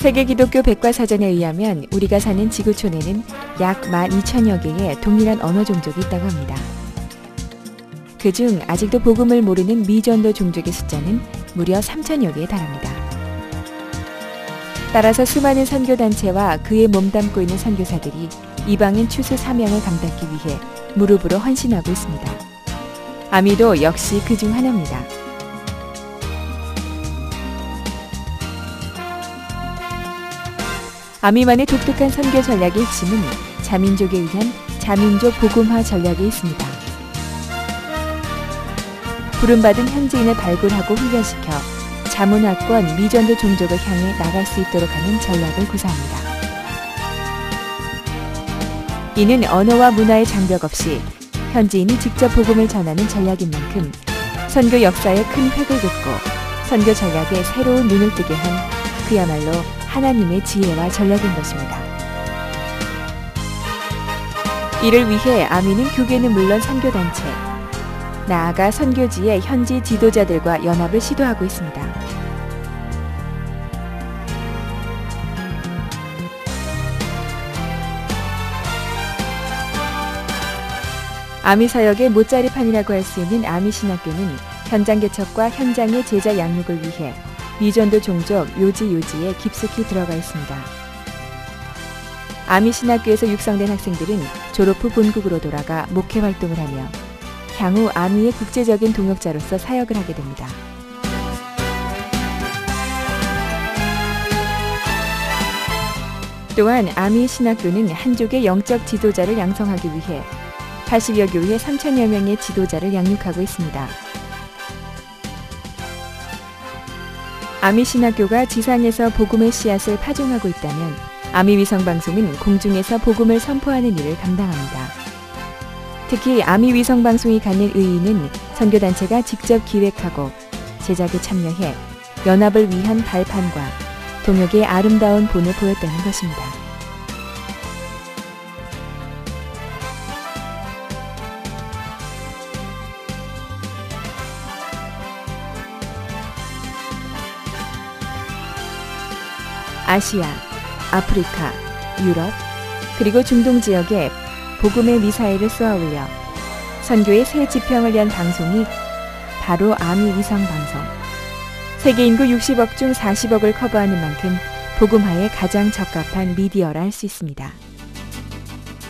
세계 기독교 백과사전에 의하면 우리가 사는 지구촌에는 약 12,000여 개의 동일한 언어 종족이 있다고 합니다. 그중 아직도 복음을 모르는 미전도 종족의 숫자는 무려 3,000여 개에 달합니다. 따라서 수많은 선교단체와 그에 몸담고 있는 선교사들이 이방인 추수 사명을 감당하기 위해 무릎으로 헌신하고 있습니다. 아미도 역시 그중 하나입니다. 아미만의 독특한 선교 전략의 핵심은 자민족에 의한 자민족 복음화 전략에 있습니다. 부름받은 현지인을 발굴하고 훈련시켜 자문화권 미전도 종족을 향해 나갈 수 있도록 하는 전략을 구사합니다. 이는 언어와 문화의 장벽 없이 현지인이 직접 복음을 전하는 전략인 만큼 선교 역사에 큰 획을 긋고 선교 전략에 새로운 눈을 뜨게 한 그야말로 하나님의 지혜와 전략인 것입니다. 이를 위해 아미는 교계는 물론 선교단체, 나아가 선교지의 현지 지도자들과 연합을 시도하고 있습니다. 아미 사역의 못자리판이라고 할 수 있는 아미 신학교는 현장 개척과 현장의 제자 양육을 위해 미전도 종족 요지에 깊숙이 들어가 있습니다. 아미 신학교에서 육성된 학생들은 졸업 후 본국으로 돌아가 목회 활동을 하며 향후 아미의 국제적인 동역자로서 사역을 하게 됩니다. 또한 아미 신학교는 한족의 영적 지도자를 양성하기 위해 80여 교회 3,000여 명의 지도자를 양육하고 있습니다. 아미 신학교가 지상에서 복음의 씨앗을 파종하고 있다면 아미 위성방송은 공중에서 복음을 선포하는 일을 감당합니다. 특히 아미 위성방송이 갖는 의의는 선교단체가 직접 기획하고 제작에 참여해 연합을 위한 발판과 동역의 아름다운 본을 보였다는 것입니다. 아시아, 아프리카, 유럽, 그리고 중동 지역에 복음의 미사일을 쏘아올려 선교의 새 지평을 연 방송이 바로 아미 위성 방송. 세계 인구 60억 중 40억을 커버하는 만큼 복음화에 가장 적합한 미디어라 할 수 있습니다.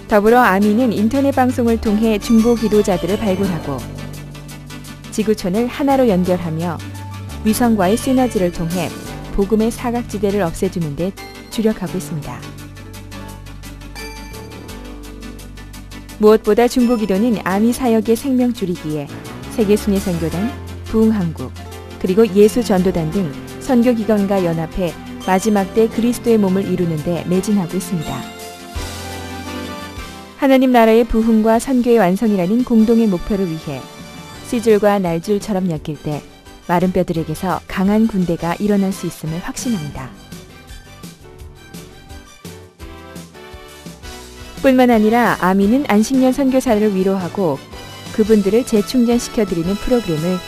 더불어 아미는 인터넷 방송을 통해 중보 기도자들을 발굴하고 지구촌을 하나로 연결하며 위성과의 시너지를 통해 복음의 사각지대를 없애주는 데 주력하고 있습니다. 무엇보다 중보기도는 아미 사역의 생명줄이기에 세계순회선교단, 부흥한국, 그리고 예수전도단 등 선교기관과 연합해 마지막 때 그리스도의 몸을 이루는 데 매진하고 있습니다. 하나님 나라의 부흥과 선교의 완성이라는 공동의 목표를 위해 씨줄과 날줄처럼 엮일 때 마른 뼈들에게서 강한 군대가 일어날 수 있음을 확신합니다. 뿐만 아니라 아미는 안식년 선교사를 위로하고 그분들을 재충전시켜드리는 프로그램을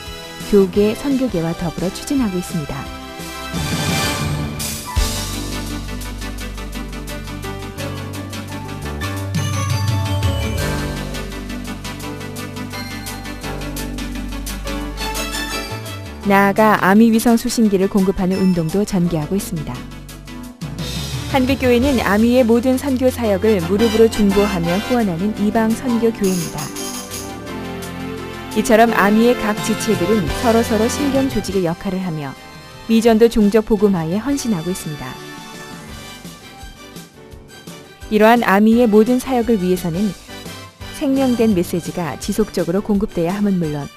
교계, 선교계와 더불어 추진하고 있습니다. 나아가 아미 위성 수신기를 공급하는 운동도 전개하고 있습니다. 한빛교회는 아미의 모든 선교 사역을 무릎으로 중보하며 후원하는 이방 선교 교회입니다. 이처럼 아미의 각 지체들은 서로 신경 조직의 역할을 하며 미전도 종족 복음화에 헌신하고 있습니다. 이러한 아미의 모든 사역을 위해서는 생명된 메시지가 지속적으로 공급돼야 함은 물론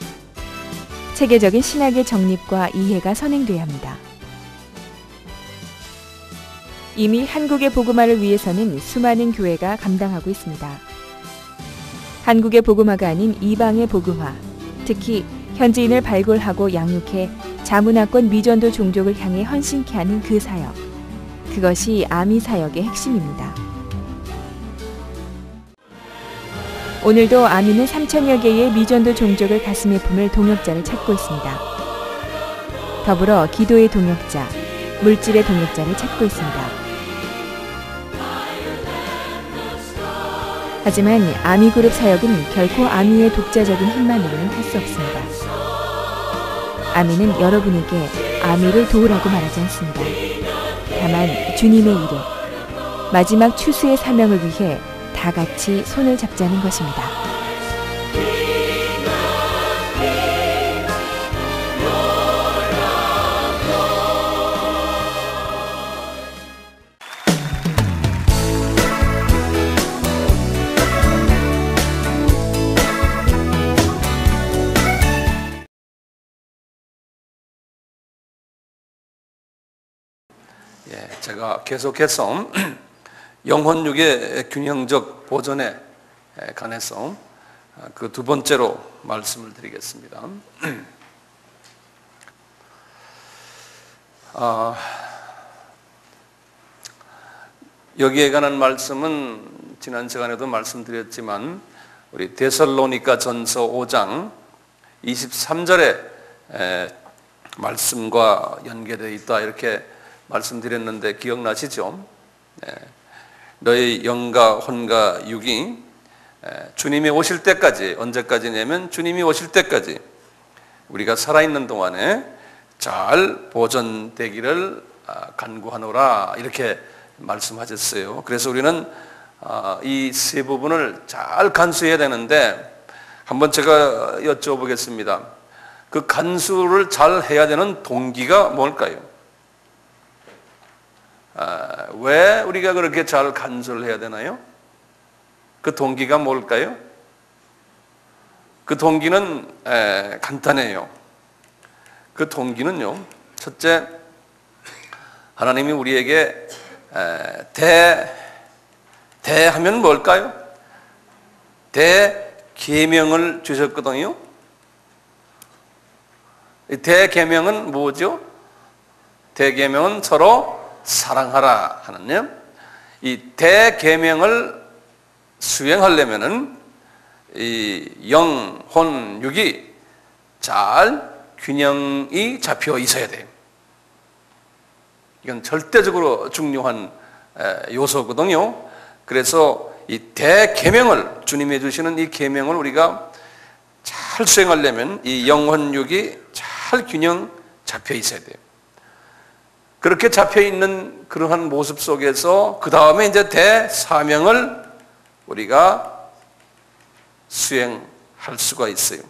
체계적인 신학의 정립과 이해가 선행돼야 합니다. 이미 한국의 복음화를 위해서는 수많은 교회가 감당하고 있습니다. 한국의 복음화가 아닌 이방의 복음화, 특히 현지인을 발굴하고 양육해 자문화권 미전도 종족을 향해 헌신케 하는 그 사역, 그것이 아미 사역의 핵심입니다. 오늘도 아미는 3,000여 개의 미전도 종족을 가슴에 품을 동역자를 찾고 있습니다. 더불어 기도의 동역자, 물질의 동역자를 찾고 있습니다. 하지만 아미그룹 사역은 결코 아미의 독자적인 힘만으로는 할 수 없습니다. 아미는 여러분에게 아미를 도우라고 말하지 않습니다. 다만 주님의 일에, 마지막 추수의 사명을 위해 다 같이 손을 잡자는 것입니다. 제가 계속해서 영혼육의 균형적 보존에 관해서 그 두 번째로 말씀을 드리겠습니다. 여기에 관한 말씀은 지난 시간에도 말씀드렸지만 우리 데살로니가 전서 5장 23절의 말씀과 연계되어 있다 이렇게 말씀드렸는데 기억나시죠? 너희 영과 혼과 육이 주님이 오실 때까지, 언제까지냐면 주님이 오실 때까지 우리가 살아있는 동안에 잘 보존되기를 간구하노라 이렇게 말씀하셨어요. 그래서 우리는 이 세 부분을 잘 간수해야 되는데 한번 제가 여쭤보겠습니다. 그 간수를 잘 해야 되는 동기가 뭘까요? 왜 우리가 그렇게 잘 간수를 해야 되나요? 그 동기가 뭘까요? 그 동기는 간단해요. 그 동기는요, 첫째, 하나님이 우리에게 대하면 뭘까요? 대계명을 주셨거든요. 대계명은 뭐죠? 대계명은 서로 사랑하라 하는요. 이 대계명을 수행하려면은 이 영, 혼, 육이 잘 균형이 잡혀 있어야 돼요. 이건 절대적으로 중요한 요소거든요. 그래서 이 대계명을, 주님이 주시는 이 계명을 우리가 잘 수행하려면 이 영혼, 육이 잘 균형 잡혀 있어야 돼요. 그렇게 잡혀 있는 그러한 모습 속에서 그 다음에 이제 대사명을 우리가 수행할 수가 있어요.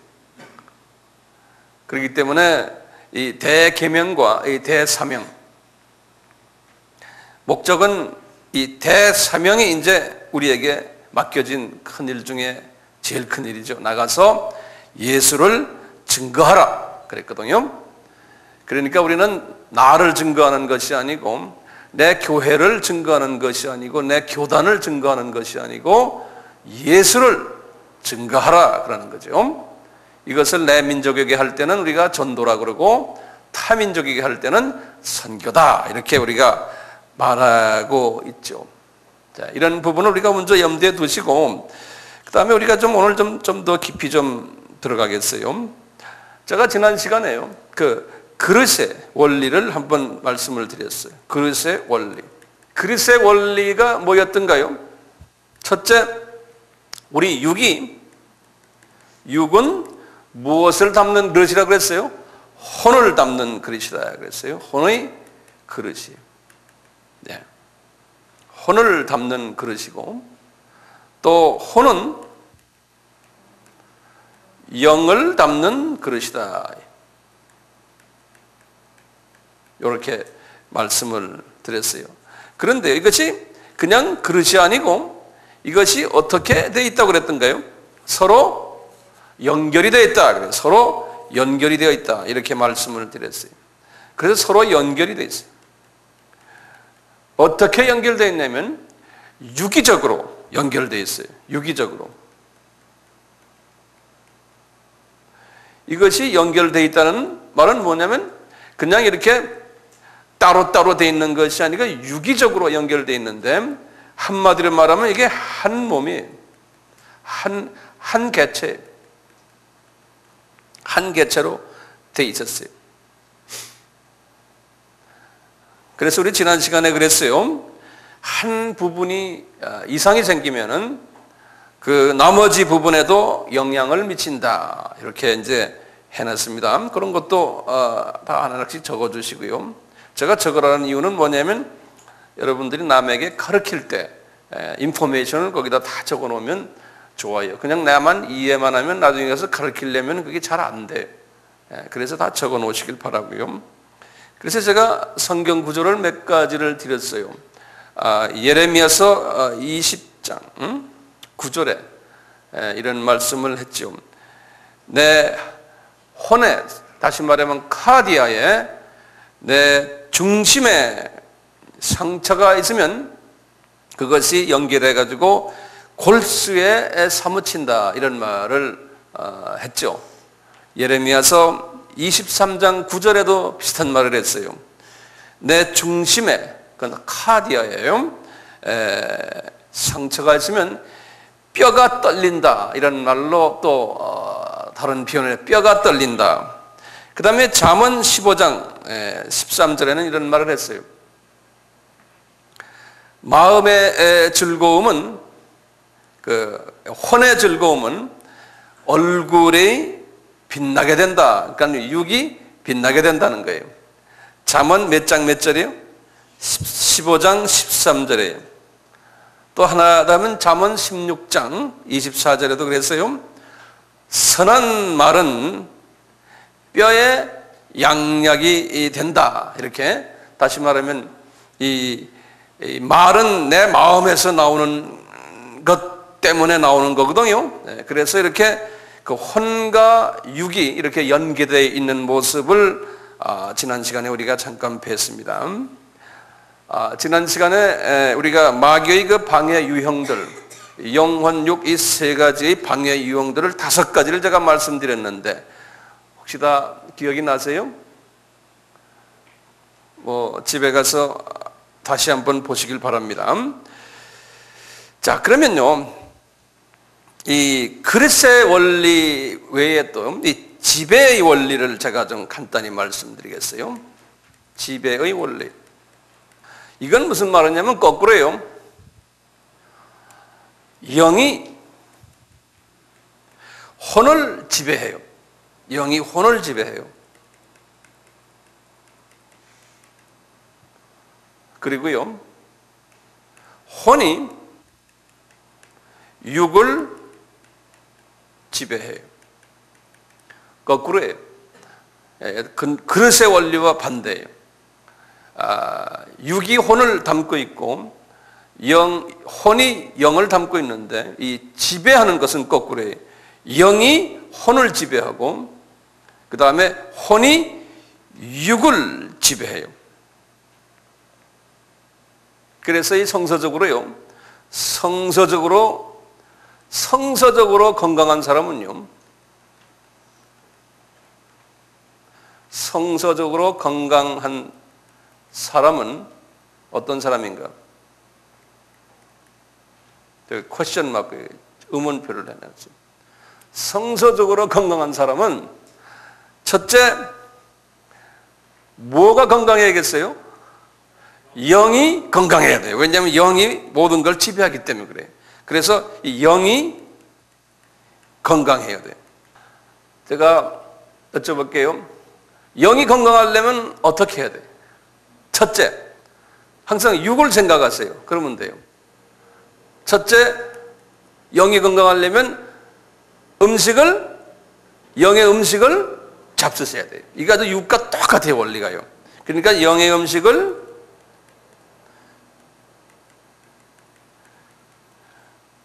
그렇기 때문에 이 대계명과 이 대사명, 목적은 이 대사명이 이제 우리에게 맡겨진 큰 일 중에 제일 큰 일이죠. 나가서 예수를 증거하라 그랬거든요. 그러니까 우리는 나를 증거하는 것이 아니고 내 교회를 증거하는 것이 아니고 내 교단을 증거하는 것이 아니고 예수를 증거하라 그러는 거죠. 이것을 내 민족에게 할 때는 우리가 전도라 그러고 타 민족에게 할 때는 선교다 이렇게 우리가 말하고 있죠. 자, 이런 부분을 우리가 먼저 염두에 두시고 그 다음에 우리가 오늘 좀 더 깊이 좀 들어가겠어요. 제가 지난 시간에요. 그릇의 원리를 한번 말씀을 드렸어요. 그릇의 원리. 그릇의 원리가 뭐였던가요? 첫째, 우리 육은 무엇을 담는 그릇이라고 그랬어요? 혼을 담는 그릇이다 그랬어요. 혼의 그릇이. 네. 혼을 담는 그릇이고 또 혼은 영을 담는 그릇이다. 이렇게 말씀을 드렸어요. 그런데 이것이 그냥 그릇이 아니고 이것이 어떻게 되어 있다고 그랬던가요? 서로 연결이 되어 있다. 서로 연결이 되어 있다. 이렇게 말씀을 드렸어요. 그래서 서로 연결이 되어 있어요. 어떻게 연결되어 있냐면 유기적으로 연결되어 있어요. 유기적으로. 이것이 연결되어 있다는 말은 뭐냐면 그냥 이렇게 따로따로 되어 있는 것이 아니라 유기적으로 연결되어 있는데 한마디로 말하면 이게 한 몸이에요. 한 개체. 한 개체로 되어 있었어요. 그래서 우리 지난 시간에 그랬어요. 한 부분이 이상이 생기면은 그 나머지 부분에도 영향을 미친다. 이렇게 이제 해놨습니다. 그런 것도 다 하나씩 적어주시고요. 제가 적으라는 이유는 뭐냐면 여러분들이 남에게 가르칠 때 인포메이션을 거기다 다 적어놓으면 좋아요. 그냥 나만 이해만 하면 나중에 가서 가르치려면 그게 잘 안 돼. 그래서 다 적어놓으시길 바라고요. 그래서 제가 성경 구절을 몇 가지를 드렸어요. 예레미야서 20장 9절에 이런 말씀을 했죠. 내 혼에, 다시 말하면 카디아에 내 중심에 상처가 있으면 그것이 연결해 가지고 골수에 사무친다, 이런 말을 했죠. 예레미야서 23장 9절에도 비슷한 말을 했어요. 내 중심에, 그건 카디아예요. 상처가 있으면 뼈가 떨린다, 이런 말로 또 다른 표현을, 뼈가 떨린다. 그 다음에 잠언 15장 13절에는 이런 말을 했어요. 마음의 즐거움은, 그 혼의 즐거움은 얼굴이 빛나게 된다. 그러니까 육이 빛나게 된다는 거예요. 잠언 몇 장 몇 절이에요? 15장 13절이에요. 또 하나 하면 잠언 16장 24절에도 그랬어요. 선한 말은 뼈에 양약이 된다. 이렇게, 다시 말하면 이 말은 내 마음에서 나오는 것 때문에 나오는 거거든요. 그래서 이렇게 그 혼과 육이 이렇게 연계되어 있는 모습을 지난 시간에 우리가 잠깐 뵀습니다. 지난 시간에 우리가 마귀의 그 방해 유형들, 영혼, 육, 이 세 가지의 방해 유형들을 5가지를 제가 말씀드렸는데 혹시 다 기억이 나세요? 집에 가서 다시 한번 보시길 바랍니다. 자, 그러면요, 이 그릇의 원리 외에 또 이 지배의 원리를 제가 좀 간단히 말씀드리겠어요. 지배의 원리. 이건 무슨 말이냐면 거꾸로예요. 영이 혼을 지배해요. 영이 혼을 지배해요. 그리고요, 혼이 육을 지배해요. 거꾸로예요. 그릇의 원리와 반대예요. 육이 혼을 담고 있고 혼이 영을 담고 있는데 이 지배하는 것은 거꾸로예요. 영이 혼을 지배하고 그 다음에 혼이 육을 지배해요. 그래서 이 성서적으로 건강한 사람은요, 성서적으로 건강한 사람은 어떤 사람인가? 퀘스천 마크, 의문표를 해놨죠. 성서적으로 건강한 사람은 첫째, 뭐가 건강해야겠어요? 영이 건강해야 돼요. 왜냐하면 영이 모든 걸 지배하기 때문에 그래요. 그래서 이 영이 건강해야 돼요. 제가 여쭤볼게요. 영이 건강하려면 어떻게 해야 돼요? 첫째, 항상 육을 생각하세요. 그러면 돼요. 첫째, 영이 건강하려면 영의 음식을 잡수셔야 돼요. 이게 아주 육과 똑같아요, 원리가요. 그러니까 영의 음식을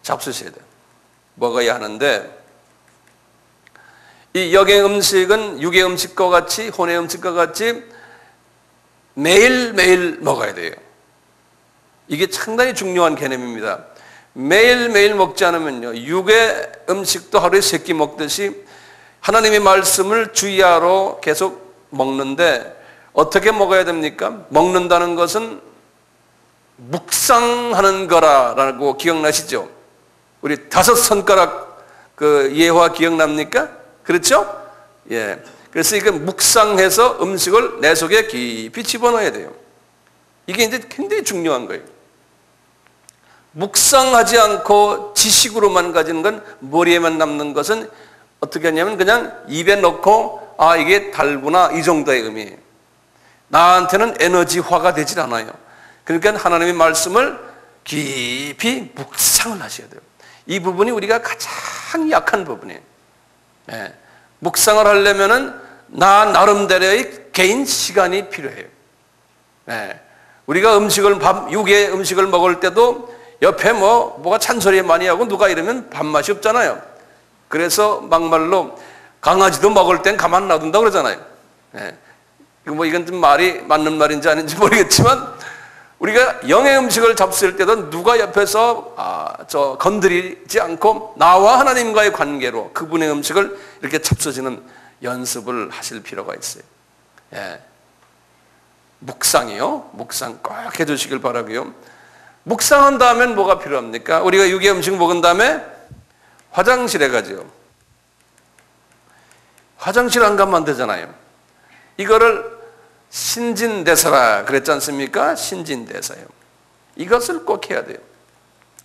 잡수셔야 돼요. 먹어야 하는데 이 영의 음식은 육의 음식과 같이, 혼의 음식과 같이 매일매일 먹어야 돼요. 이게 상당히 중요한 개념입니다. 매일매일 먹지 않으면요, 육의 음식도 하루에 3끼 먹듯이 하나님의 말씀을 주의하러 계속 먹는데 어떻게 먹어야 됩니까? 먹는다는 것은 묵상하는 거라고 기억나시죠? 우리 5 손가락 그 예화 기억납니까? 그렇죠? 예. 그래서 이거 묵상해서 음식을 내 속에 깊이 집어넣어야 돼요. 이게 이제 굉장히 중요한 거예요. 묵상하지 않고 지식으로만 가지는 건, 머리에만 남는 것은 어떻게 하냐면 그냥 입에 넣고 아 이게 달구나 이 정도의 의미예요. 나한테는 에너지화가 되질 않아요. 그러니까 하나님의 말씀을 깊이 묵상을 하셔야 돼요. 이 부분이 우리가 가장 약한 부분이에요. 예. 묵상을 하려면은 나 나름대로의 개인 시간이 필요해요. 예. 우리가 육의 음식을 먹을 때도 옆에 뭐가 잔소리 많이 하고 누가 이러면 밥맛이 없잖아요. 그래서 막말로 강아지도 먹을 땐 가만 놔둔다 그러잖아요. 예. 이건 좀 말이 맞는 말인지 아닌지 모르겠지만, 우리가 영의 음식을 잡수일 때도 누가 옆에서 건드리지 않고 나와 하나님과의 관계로 그분의 음식을 이렇게 잡수시는 연습을 하실 필요가 있어요. 예. 묵상이요. 묵상 꼭 해주시길 바라고요. 묵상한 다음엔 뭐가 필요합니까? 우리가 육의 음식 먹은 다음에 화장실에 가죠. 화장실 안 가면 안 되잖아요. 이거를 신진대사라 그랬지 않습니까? 신진대사요. 이것을 꼭 해야 돼요.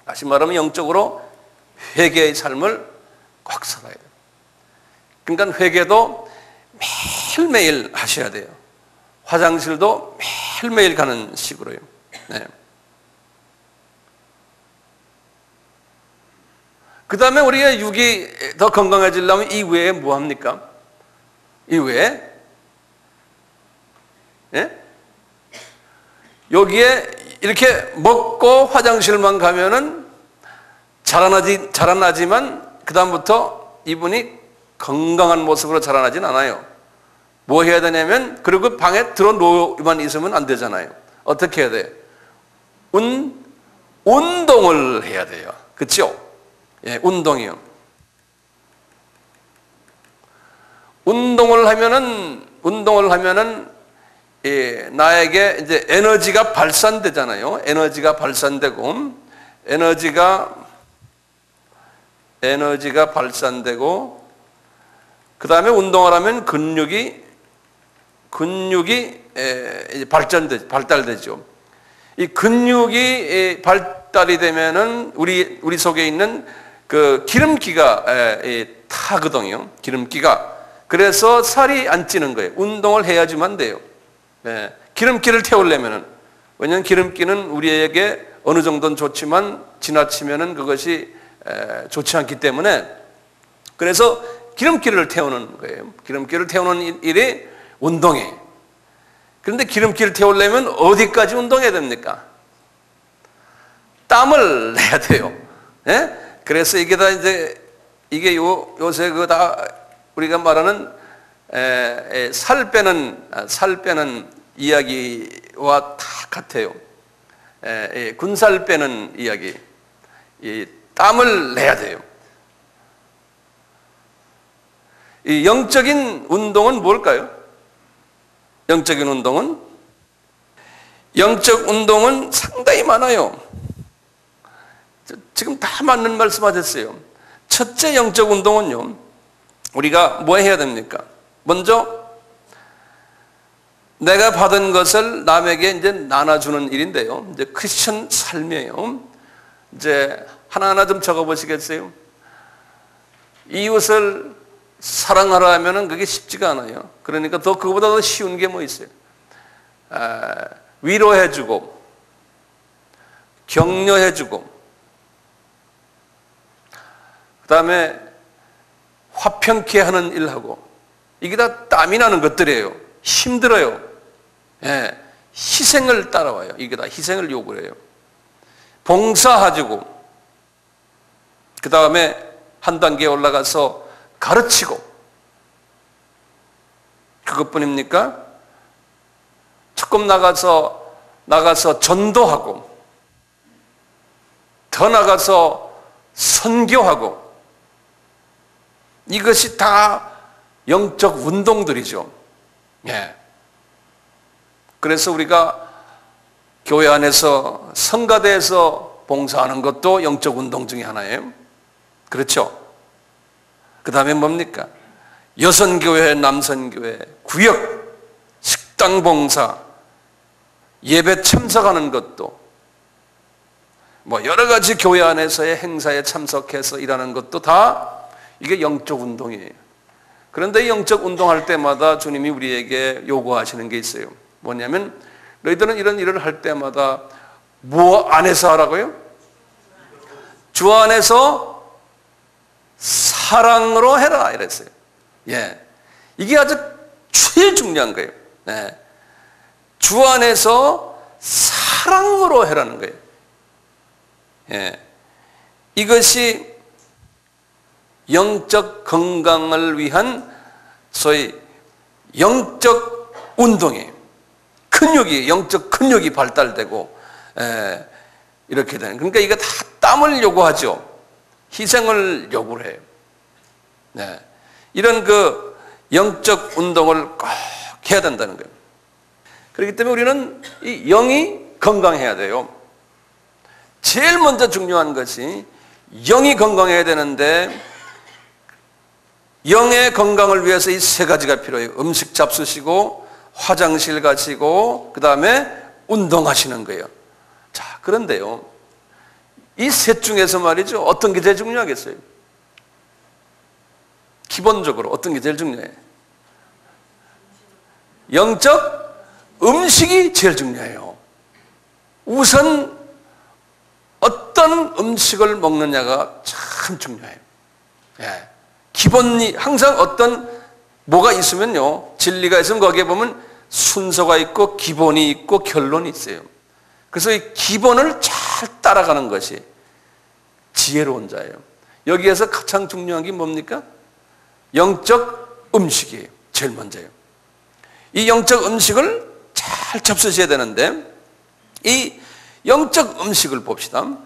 다시 말하면 영적으로 회개의 삶을 꼭 살아야 돼요. 그러니까 회개도 매일매일 하셔야 돼요. 화장실도 매일매일 가는 식으로요. 네. 그 다음에 우리가 육이 더 건강해지려면 이외에 뭐 합니까? 이외에 예? 여기에 이렇게 먹고 화장실만 가면은 자라나지만 그 다음부터 이분이 건강한 모습으로 자라나진 않아요. 뭐 해야 되냐면, 그리고 방에 들어놓으만 있으면 안 되잖아요. 어떻게 해야 돼요? 운동을 해야 돼요. 그렇죠? 예, 운동이요. 운동을 하면은 예, 나에게 이제 에너지가 발산되잖아요. 에너지가 발산되고 그 다음에 운동을 하면 근육이 발달되죠. 이 근육이 발달이 되면은 우리 속에 있는 그 기름기가 타거든요. 기름기가. 그래서 살이 안 찌는 거예요. 운동을 해야지만 돼요. 네. 기름기를 태우려면은, 왜냐하면 기름기는 우리에게 어느 정도는 좋지만 지나치면은 그것이 좋지 않기 때문에, 그래서 기름기를 태우는 거예요. 기름기를 태우는 일이 운동이에요. 그런데 기름기를 태우려면 어디까지 운동해야 됩니까? 땀을 내야 돼요. 예? 그래서 이게 다 이게 요새 우리가 말하는 살 빼는 이야기와 다 같아요. 군살 빼는 이야기. 땀을 내야 돼요. 이 영적인 운동은 뭘까요? 영적 운동은 상당히 많아요. 지금 다 맞는 말씀 하셨어요. 첫째 영적 운동은요, 우리가 뭐 해야 됩니까? 먼저 내가 받은 것을 남에게 이제 나눠주는 일인데요. 이제 크리스천 삶이에요. 이제 하나하나 좀 적어보시겠어요? 이웃을 사랑하라 하면은 그게 쉽지가 않아요. 그러니까 그거보다 더 쉬운 게 뭐 있어요? 위로해주고, 격려해주고, 그 다음에 화평케 하는 일하고, 이게 다 땀이 나는 것들이에요. 힘들어요. 예, 희생을 따라와요. 이게 다 희생을 요구해요. 봉사해주고, 그 다음에 한 단계 올라가서 가르치고, 그것뿐입니까? 조금 나가서 전도하고, 더 나가서 선교하고, 이것이 다 영적 운동들이죠. 예. 그래서 우리가 교회 안에서 성가대에서 봉사하는 것도 영적 운동 중에 하나예요. 그렇죠? 그 다음에 뭡니까? 여선교회, 남선교회, 구역, 식당 봉사, 예배 참석하는 것도, 뭐 여러 가지 교회 안에서의 행사에 참석해서 일하는 것도 다 이게 영적 운동이에요. 그런데 이 영적 운동할 때마다 주님이 우리에게 요구하시는 게 있어요. 뭐냐면 너희들은 이런 일을 할 때마다 뭐 안에서 하라고요? 주 안에서 사랑으로 해라 이랬어요. 예, 이게 아주 제일 중요한 거예요. 네. 주 안에서 사랑으로 해라는 거예요. 예, 이것이 영적 건강을 위한 소위 영적 운동이에요. 영적 근육이 발달되고 이렇게 되는. 그러니까 이거 다 땀을 요구하죠. 희생을 요구를 해요. 네. 이런 그 영적 운동을 꼭 해야 된다는 거예요. 그렇기 때문에 우리는 이 영이 건강해야 돼요. 제일 먼저 중요한 것이 영이 건강해야 되는데, 영의 건강을 위해서 이 세 가지가 필요해요. 음식 잡수시고, 화장실 가시고, 그 다음에 운동하시는 거예요. 자, 그런데요, 이 셋 중에서 말이죠, 어떤 게 제일 중요하겠어요? 기본적으로 어떤 게 제일 중요해요? 영적 음식이 제일 중요해요. 우선 어떤 음식을 먹느냐가 참 중요해요. 예. 기본이 항상 뭐가 있으면요, 진리가 있으면 거기에 보면 순서가 있고 기본이 있고 결론이 있어요. 그래서 이 기본을 잘 따라가는 것이 지혜로운 자예요. 여기에서 가장 중요한 게 뭡니까? 영적 음식이에요. 제일 먼저요. 이 영적 음식을 잘 접수셔야 되는데, 이 영적 음식을 봅시다.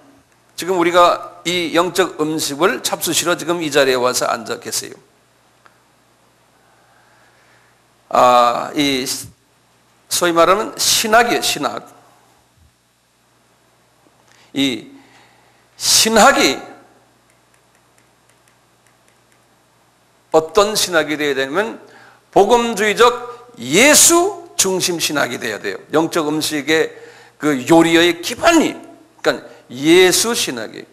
지금 우리가 이 영적 음식을 잡수시러 지금 이 자리에 와서 앉아 계세요. 이 소위 말하면 신학이에요, 신학. 이 신학이 어떤 신학이 되어야 되냐면 복음주의적 예수 중심 신학이 되어야 돼요. 영적 음식의 그 요리의 기반이, 그러니까 예수 신학이.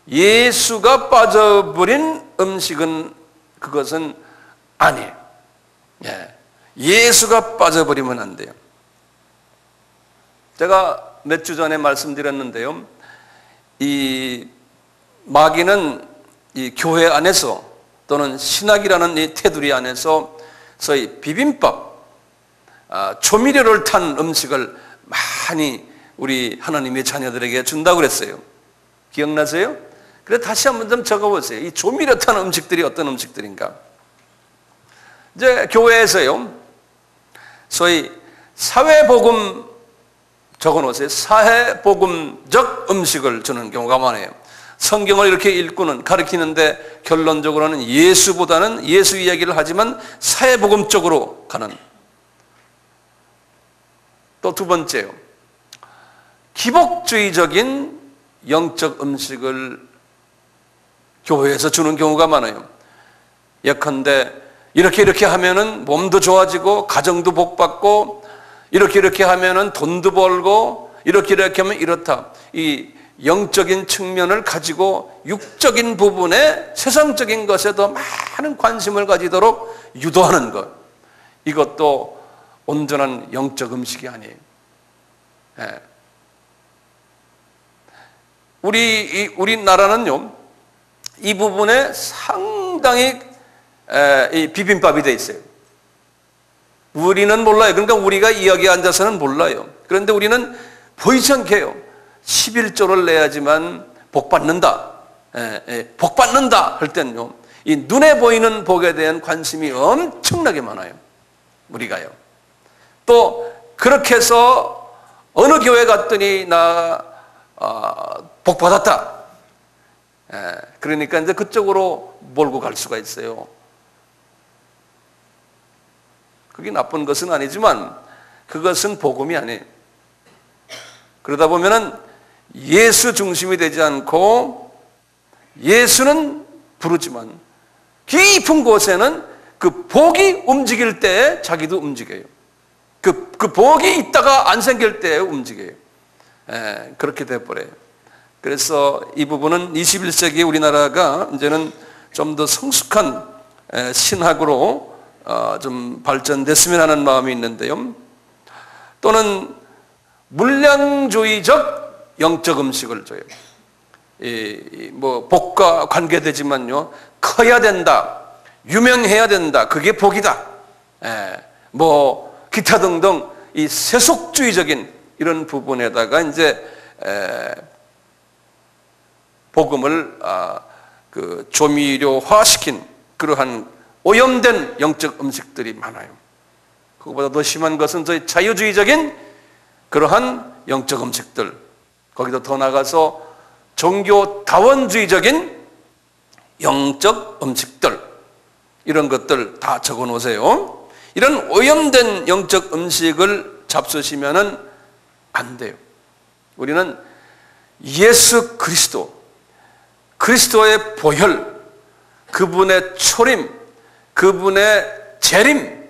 예수가 빠져버린 음식은 그것은 아니에요. 예. 예수가 빠져버리면 안 돼요. 제가 몇 주 전에 말씀드렸는데요, 이 마귀는 이 교회 안에서 또는 신학이라는 이 테두리 안에서 소위 비빔밥, 조미료를 탄 음식을 많이 우리 하나님의 자녀들에게 준다고 그랬어요. 기억나세요? 그래 다시 한번 좀 적어보세요. 이 조미료 탄 음식들이 어떤 음식들인가? 이제 교회에서요, 소위 사회복음 적어놓으세요. 사회복음적 음식을 주는 경우가 많아요. 성경을 이렇게 읽고는 가르치는데 결론적으로는 예수보다는 예수 이야기를 하지만 사회복음 쪽으로 가는. 또 두 번째요, 기복주의적인 영적 음식을 교회에서 주는 경우가 많아요. 예컨대 이렇게 하면은 몸도 좋아지고 가정도 복받고, 이렇게 하면은 돈도 벌고, 이렇게 하면 이렇다. 이 영적인 측면을 가지고 육적인 부분에, 세상적인 것에 더 많은 관심을 가지도록 유도하는 것, 이것도 온전한 영적 음식이 아니에요. 예. 우리나라는요, 이 부분에 상당히 이 비빔밥이 돼 있어요. 우리는 몰라요. 그러니까 우리가 이 여기에 앉아서는 몰라요. 그런데 우리는 보이지 않게 해요. 11조를 내야지만 복 받는다. 복 받는다 할 때는요, 이 눈에 보이는 복에 대한 관심이 엄청나게 많아요. 우리가요. 또 그렇게 해서 어느 교회 갔더니 나 복 받았다. 그러니까 이제 그쪽으로 몰고 갈 수가 있어요. 그게 나쁜 것은 아니지만 그것은 복음이 아니에요. 그러다 보면은 예수 중심이 되지 않고, 예수는 부르지만 깊은 곳에는 그 복이 움직일 때 자기도 움직여요. 그 복이 있다가 안 생길 때 움직여요. 그렇게 돼버려요. 그래서 이 부분은 21세기 우리나라가 이제는 좀 더 성숙한 신학으로 좀 발전됐으면 하는 마음이 있는데요. 또는 물량주의적 영적 음식을 줘요. 뭐 복과 관계되지만요, 커야 된다, 유명해야 된다, 그게 복이다. 뭐 기타 등등 이 세속주의적인 이런 부분에다가 이제 복음을 그 조미료화시킨 그러한 오염된 영적 음식들이 많아요. 그것보다 더 심한 것은 저희 자유주의적인 그러한 영적 음식들, 거기도 더 나가서 종교다원주의적인 영적 음식들, 이런 것들 다 적어 놓으세요. 이런 오염된 영적 음식을 잡수시면은 안 돼요. 우리는 예수 그리스도의 보혈, 그분의 초림, 그분의 재림,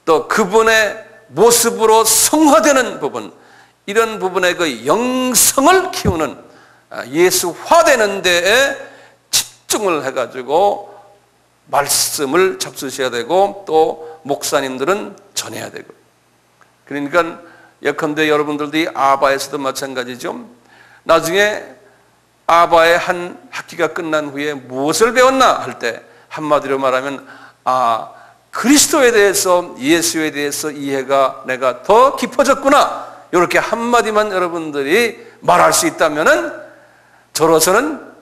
또 그분의 모습으로 성화되는 부분, 이런 부분의 그 영성을 키우는 예수화되는 데에 집중을 해가지고 말씀을 잡수셔야 되고, 또 목사님들은 전해야 되고. 그러니까 예컨대 여러분들도 이 아바에서도 마찬가지죠. 나중에 아바의 한 학기가 끝난 후에 무엇을 배웠나 할 때 한마디로 말하면 그리스도에 대해서, 예수에 대해서 이해가 내가 더 깊어졌구나, 이렇게 한마디만 여러분들이 말할 수 있다면은 저로서는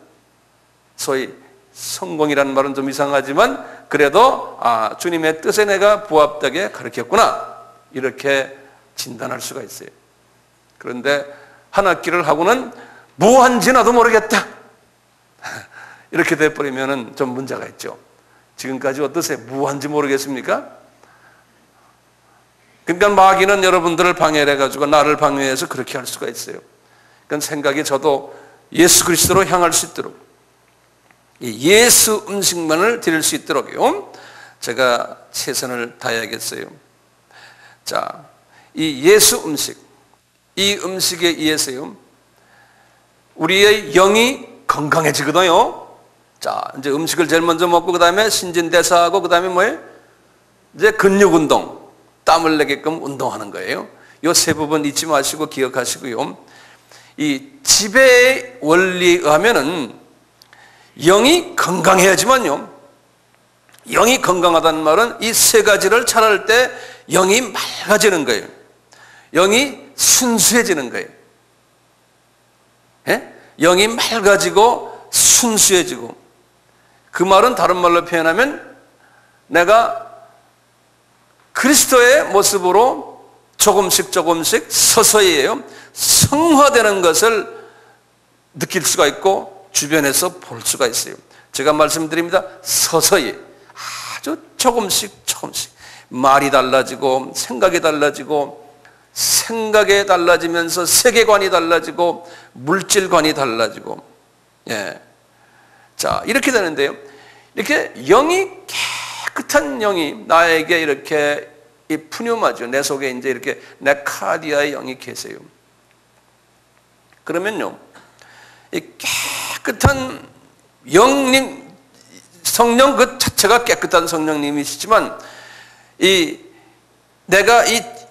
소위 성공이라는 말은 좀 이상하지만 그래도 주님의 뜻에 내가 부합되게 가르쳤구나, 이렇게 진단할 수가 있어요. 그런데 한 학기를 하고는 무한지 나도 모르겠다, 이렇게 돼버리면 좀 문제가 있죠. 지금까지 어떠세요? 무한지 모르겠습니까? 그러니까 마귀는 여러분들을 방해를 해가지고 나를 방해해서 그렇게 할 수가 있어요. 그러니까 생각이 저도 예수 그리스도로 향할 수 있도록, 이 예수 음식만을 드릴 수 있도록요, 제가 최선을 다해야겠어요. 자, 이 예수 음식, 이 음식에 의해서요, 우리의 영이 건강해지거든요. 자, 이제 음식을 제일 먼저 먹고 그 다음에 신진대사하고 그 다음에 뭐예요? 이제 근육 운동, 땀을 내게끔 운동하는 거예요. 이 세 부분 잊지 마시고 기억하시고요. 이 지배의 원리에 의하면은 영이 건강해야지만요. 영이 건강하다는 말은 이 세 가지를 잘할 때 영이 맑아지는 거예요. 영이 순수해지는 거예요. 예? 영이 맑아지고 순수해지고, 그 말은 다른 말로 표현하면 내가 그리스도의 모습으로 조금씩 서서히예요, 성화되는 것을 느낄 수가 있고 주변에서 볼 수가 있어요. 제가 말씀드립니다. 서서히, 아주 조금씩 말이 달라지고 생각이 달라지고, 생각이 달라지면서 세계관이 달라지고 물질관이 달라지고, 자, 이렇게 되는데요. 이렇게 영이, 깨끗한 영이 나에게 이렇게 푸뉴마죠. 내 속에 이제 이렇게 네카디아의 영이 계세요. 그러면요, 이 깨끗한 영님, 성령 그 자체가 깨끗한 성령님이시지만, 내가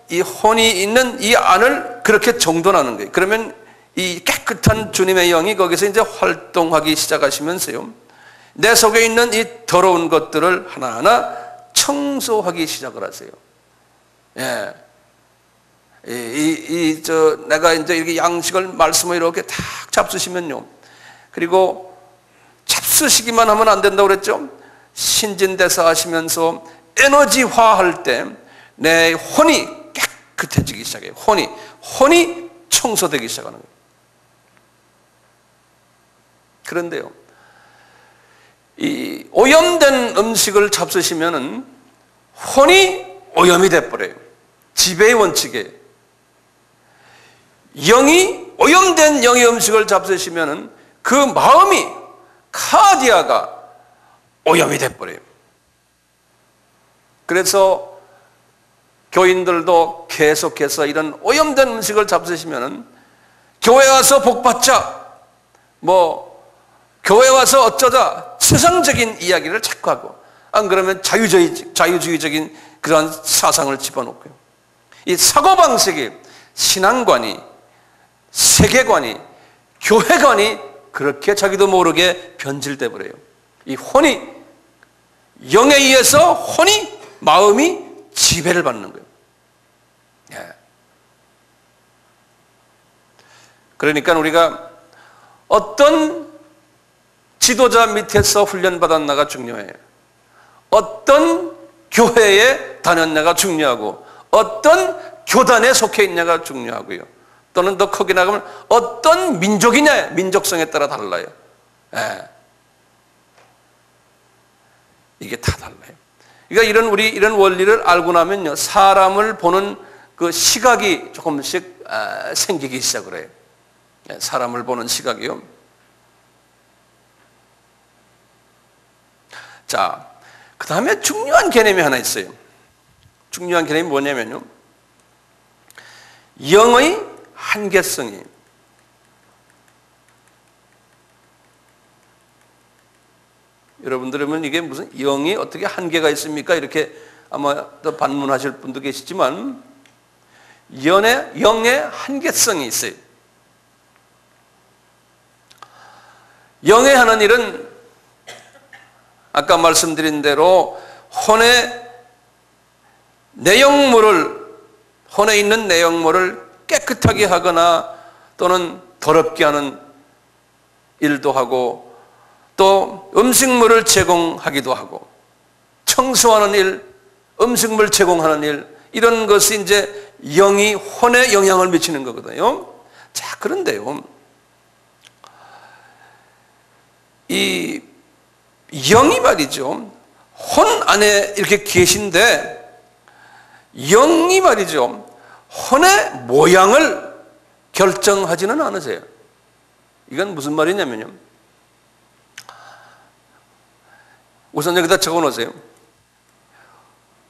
이 혼이 있는 이 안을 그렇게 정돈하는 거예요. 그러면 이 깨끗한 주님의 영이 거기서 이제 활동하기 시작하시면서요, 내 속에 있는 이 더러운 것들을 하나하나 청소하기 시작을 하세요. 내가 이제 이렇게 양식을, 말씀을 이렇게 탁 잡수시면요, 그리고 잡수시기만 하면 안 된다고 그랬죠? 신진대사 하시면서 에너지화할 때 내 혼이 깨끗해지기 시작해요. 혼이 청소되기 시작하는 거예요. 그런데요, 이 오염된 음식을 잡수시면은 혼이 오염이 돼버려요. 지배의 원칙에 오염된 영의 음식을 잡수시면은 그 마음이, 카디아가 오염이 돼버려요. 그래서 교인들도 계속해서 이런 오염된 음식을 잡수시면은 교회 와서 복 받자, 교회 와서 어쩌자, 세상적인 이야기를 자꾸 하고, 안 그러면 자유주의적인 그러한 사상을 집어넣고요. 이 사고방식이, 신앙관이, 세계관이, 교회관이 그렇게 자기도 모르게 변질돼 버려요. 이 혼이, 영에 의해서 혼이, 마음이 지배를 받는 거예요. 예. 그러니까 우리가 어떤 지도자 밑에서 훈련받았나가 중요해요. 어떤 교회에 다녔냐가 중요하고, 어떤 교단에 속해 있냐가 중요하고요. 또는 더 크게 나가면 어떤 민족이냐, 민족성에 따라 달라요. 예. 이게 다 달라요. 그러니까 이런 원리를 알고 나면요, 사람을 보는 그 시각이 조금씩 생기기 시작을 해요. 예, 사람을 보는 시각이요. 자, 그 다음에 중요한 개념이 하나 있어요. 중요한 개념이 뭐냐면요, 영의 한계성이. 여러분들은 이게 무슨 영이 어떻게 한계가 있습니까? 이렇게 아마 또 반문하실 분도 계시지만, 영의 한계성이 있어요. 영의 하는 일은 아까 말씀드린 대로 혼의 혼에 있는 내용물을 깨끗하게 하거나 또는 더럽게 하는 일도 하고, 또 음식물을 제공하기도 하고, 청소하는 일, 음식물 제공하는 일, 이런 것이 이제 영이 혼에 영향을 미치는 거거든요. 자, 그런데요, 이 영이 말이죠, 혼 안에 이렇게 계신데, 영이 말이죠, 혼의 모양을 결정하지는 않으세요. 이건 무슨 말이냐면요, 우선 여기다 적어 놓으세요.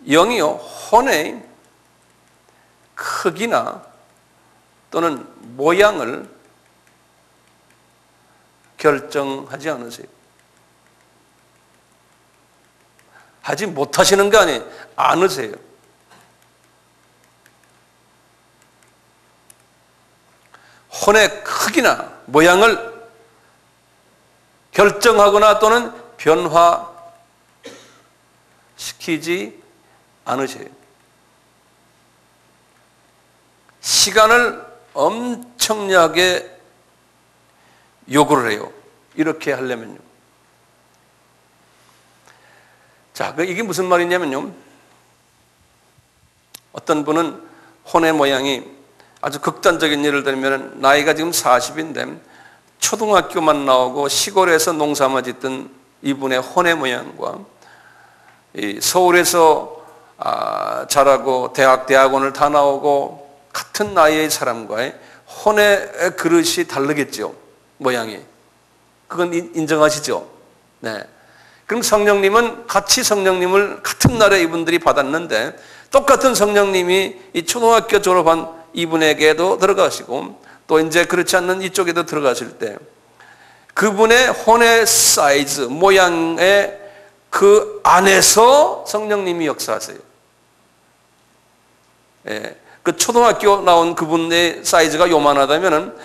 영이요, 혼의 크기나 또는 모양을 결정하지 않으세요. 하지 못하시는 거 아니에요. 않으세요. 혼의 크기나 모양을 결정하거나 또는 변화시키지 않으세요. 시간을 엄청나게 요구를 해요. 이렇게 하려면요. 자, 이게 무슨 말이냐면요, 어떤 분은 혼의 모양이 아주 극단적인 예를 들면, 나이가 지금 40인데 초등학교만 나오고 시골에서 농사만 짓던 이분의 혼의 모양과 서울에서 자라고 대학원을 다 나오고 같은 나이의 사람과의 혼의 그릇이 다르겠죠. 모양이. 그건 인정하시죠? 네. 그럼 성령님은 성령님을 같은 날에 이분들이 받았는데, 똑같은 성령님이 이 초등학교 졸업한 이분에게도 들어가시고, 또 이제 그렇지 않는 이쪽에도 들어가실 때, 그분의 혼의 사이즈, 모양의 그 안에서 성령님이 역사하세요. 예. 그 초등학교 나온 그분의 사이즈가 요만하다면은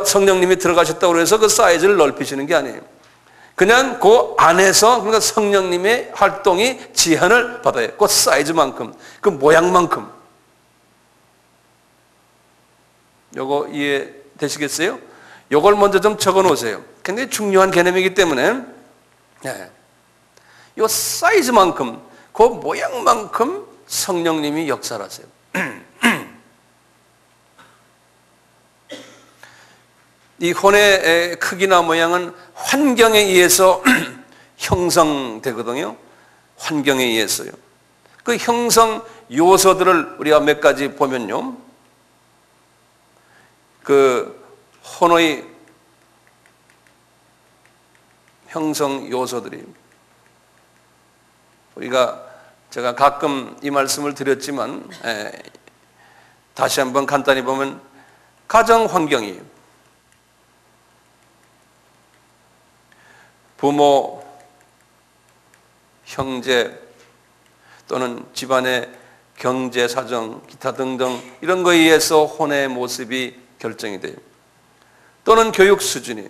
성령님이 들어가셨다고 해서 그 사이즈를 넓히시는 게 아니에요. 그냥 그 안에서, 그러니까 성령님의 활동이 제한을 받아요. 그 사이즈만큼, 그 모양만큼. 요거 이해되시겠어요? 요걸 먼저 좀 적어 놓으세요. 굉장히 중요한 개념이기 때문에, 네. 요 사이즈만큼, 그 모양만큼 성령님이 역사를 하세요. 이 혼의 크기나 모양은 환경에 의해서 형성되거든요. 환경에 의해서요. 그 형성 요소들을 우리가 몇 가지 보면요, 그 혼의 형성 요소들이, 우리가 제가 가끔 이 말씀을 드렸지만 다시 한번 간단히 보면 가정 환경이 부모, 형제 또는 집안의 경제 사정, 기타 등등 이런 거에 의해서 혼의 모습이 결정이 돼요. 또는 교육 수준이,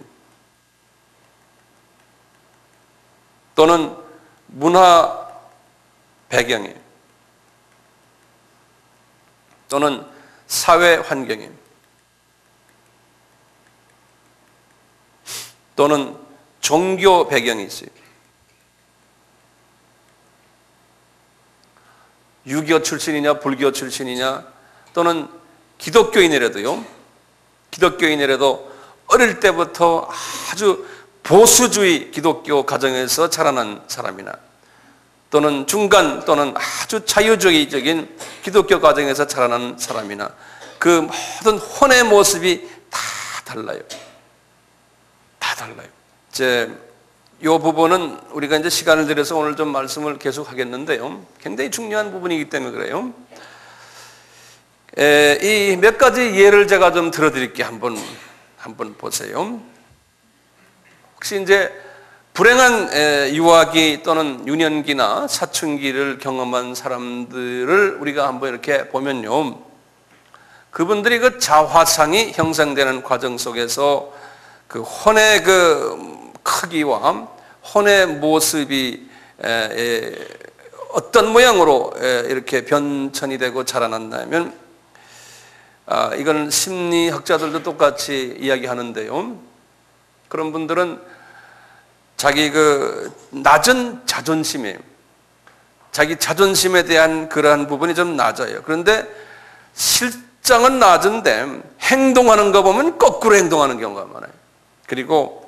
또는 문화 배경이, 또는 사회 환경이, 또는 종교 배경이 있어요. 유교 출신이냐 불교 출신이냐 또는 기독교인이라도요. 기독교인이라도 어릴 때부터 아주 보수주의 기독교 가정에서 자라난 사람이나 또는 중간 또는 아주 자유주의적인 기독교 가정에서 자라난 사람이나 그 모든 혼의 모습이 다 달라요. 다 달라요. 이 부분은 우리가 이제 시간을 들여서 오늘 좀 말씀을 계속 하겠는데요. 굉장히 중요한 부분이기 때문에 그래요. 이 몇 가지 예를 제가 좀 들어드릴게요. 한번 보세요. 혹시 이제 불행한 유아기 또는 유년기나 사춘기를 경험한 사람들을 우리가 한번 이렇게 보면요. 그분들이 그 자화상이 형성되는 과정 속에서 그 혼의 그 크기와 혼의 모습이 어떤 모양으로 이렇게 변천이 되고 자라났냐면 이건 심리학자들도 똑같이 이야기하는데요. 그런 분들은 자기 그 낮은 자존심이에요. 자기 자존심에 대한 그러한 부분이 좀 낮아요. 그런데 실장은 낮은데 행동하는 거 보면 거꾸로 행동하는 경우가 많아요. 그리고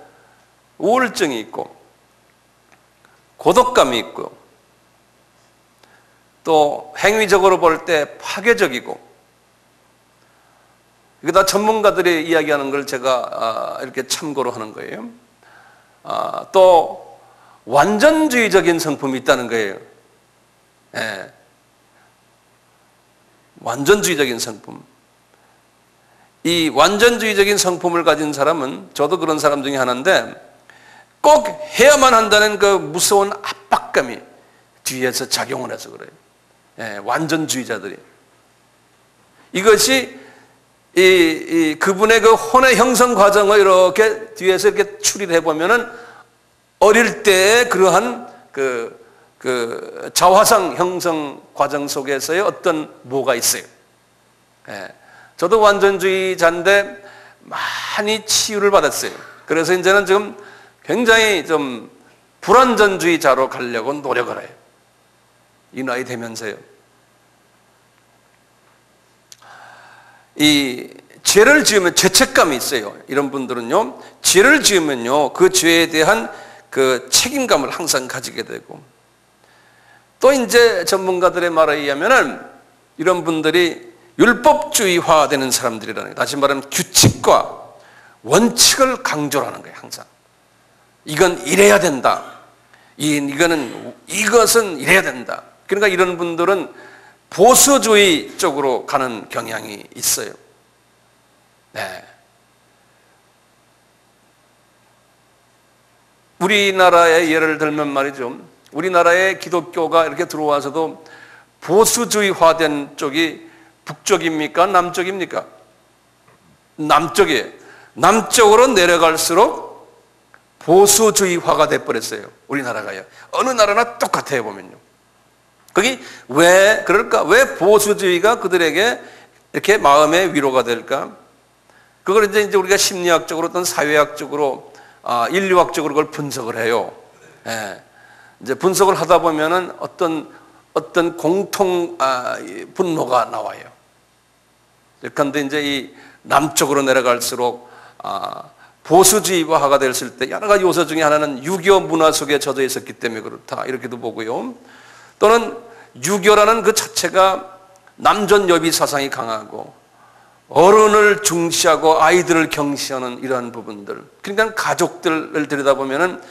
우울증이 있고 고독감이 있고 또 행위적으로 볼 때 파괴적이고 이게 다 전문가들이 이야기하는 걸 제가 이렇게 참고로 하는 거예요. 또 완전주의적인 성품이 있다는 거예요. 예. 완전주의적인 성품. 이 완전주의적인 성품을 가진 사람은 저도 그런 사람 중에 하나인데 꼭 해야만 한다는 그 무서운 압박감이 뒤에서 작용을 해서 그래요. 예, 완전주의자들이. 이것이 그분의 그 혼의 형성 과정을 이렇게 뒤에서 이렇게 추리를 해보면은 어릴 때의 그러한 그 자화상 형성 과정 속에서의 어떤 뭐가 있어요. 예, 저도 완전주의자인데 많이 치유를 받았어요. 그래서 이제는 지금 굉장히 좀 불완전주의자로 가려고 노력을 해요. 이 나이 되면서요. 이 죄를 지으면 죄책감이 있어요. 이런 분들은요, 죄를 지으면요, 그 죄에 대한 그 책임감을 항상 가지게 되고, 또 이제 전문가들의 말에 의하면은 이런 분들이 율법주의화 되는 사람들이라는 거예요. 다시 말하면 규칙과 원칙을 강조하는 거예요, 항상. 이건 이래야 된다. 이것은 이래야 된다. 그러니까 이런 분들은 보수주의 쪽으로 가는 경향이 있어요. 네. 우리나라의 예를 들면 말이죠. 우리나라의 기독교가 이렇게 들어와서도 보수주의화된 쪽이 북쪽입니까? 남쪽입니까? 남쪽이에요. 남쪽으로 내려갈수록 보수주의화가 돼버렸어요. 우리나라가요. 어느 나라나 똑같아요, 보면요. 거기 왜 그럴까? 왜 보수주의가 그들에게 이렇게 마음의 위로가 될까? 그걸 이제 우리가 심리학적으로 또는 사회학적으로, 인류학적으로 그걸 분석을 해요. 예. 이제 분석을 하다 보면은 어떤 공통 분노가 나와요. 그런데 이제 이 남쪽으로 내려갈수록 보수주의화가 됐을 때 여러 가지 요소 중에 하나는 유교 문화 속에 젖어 있었기 때문에 그렇다, 이렇게도 보고요. 또는 유교라는 그 자체가 남존여비 사상이 강하고 어른을 중시하고 아이들을 경시하는 이러한 부분들. 그러니까 가족들을 들여다보면은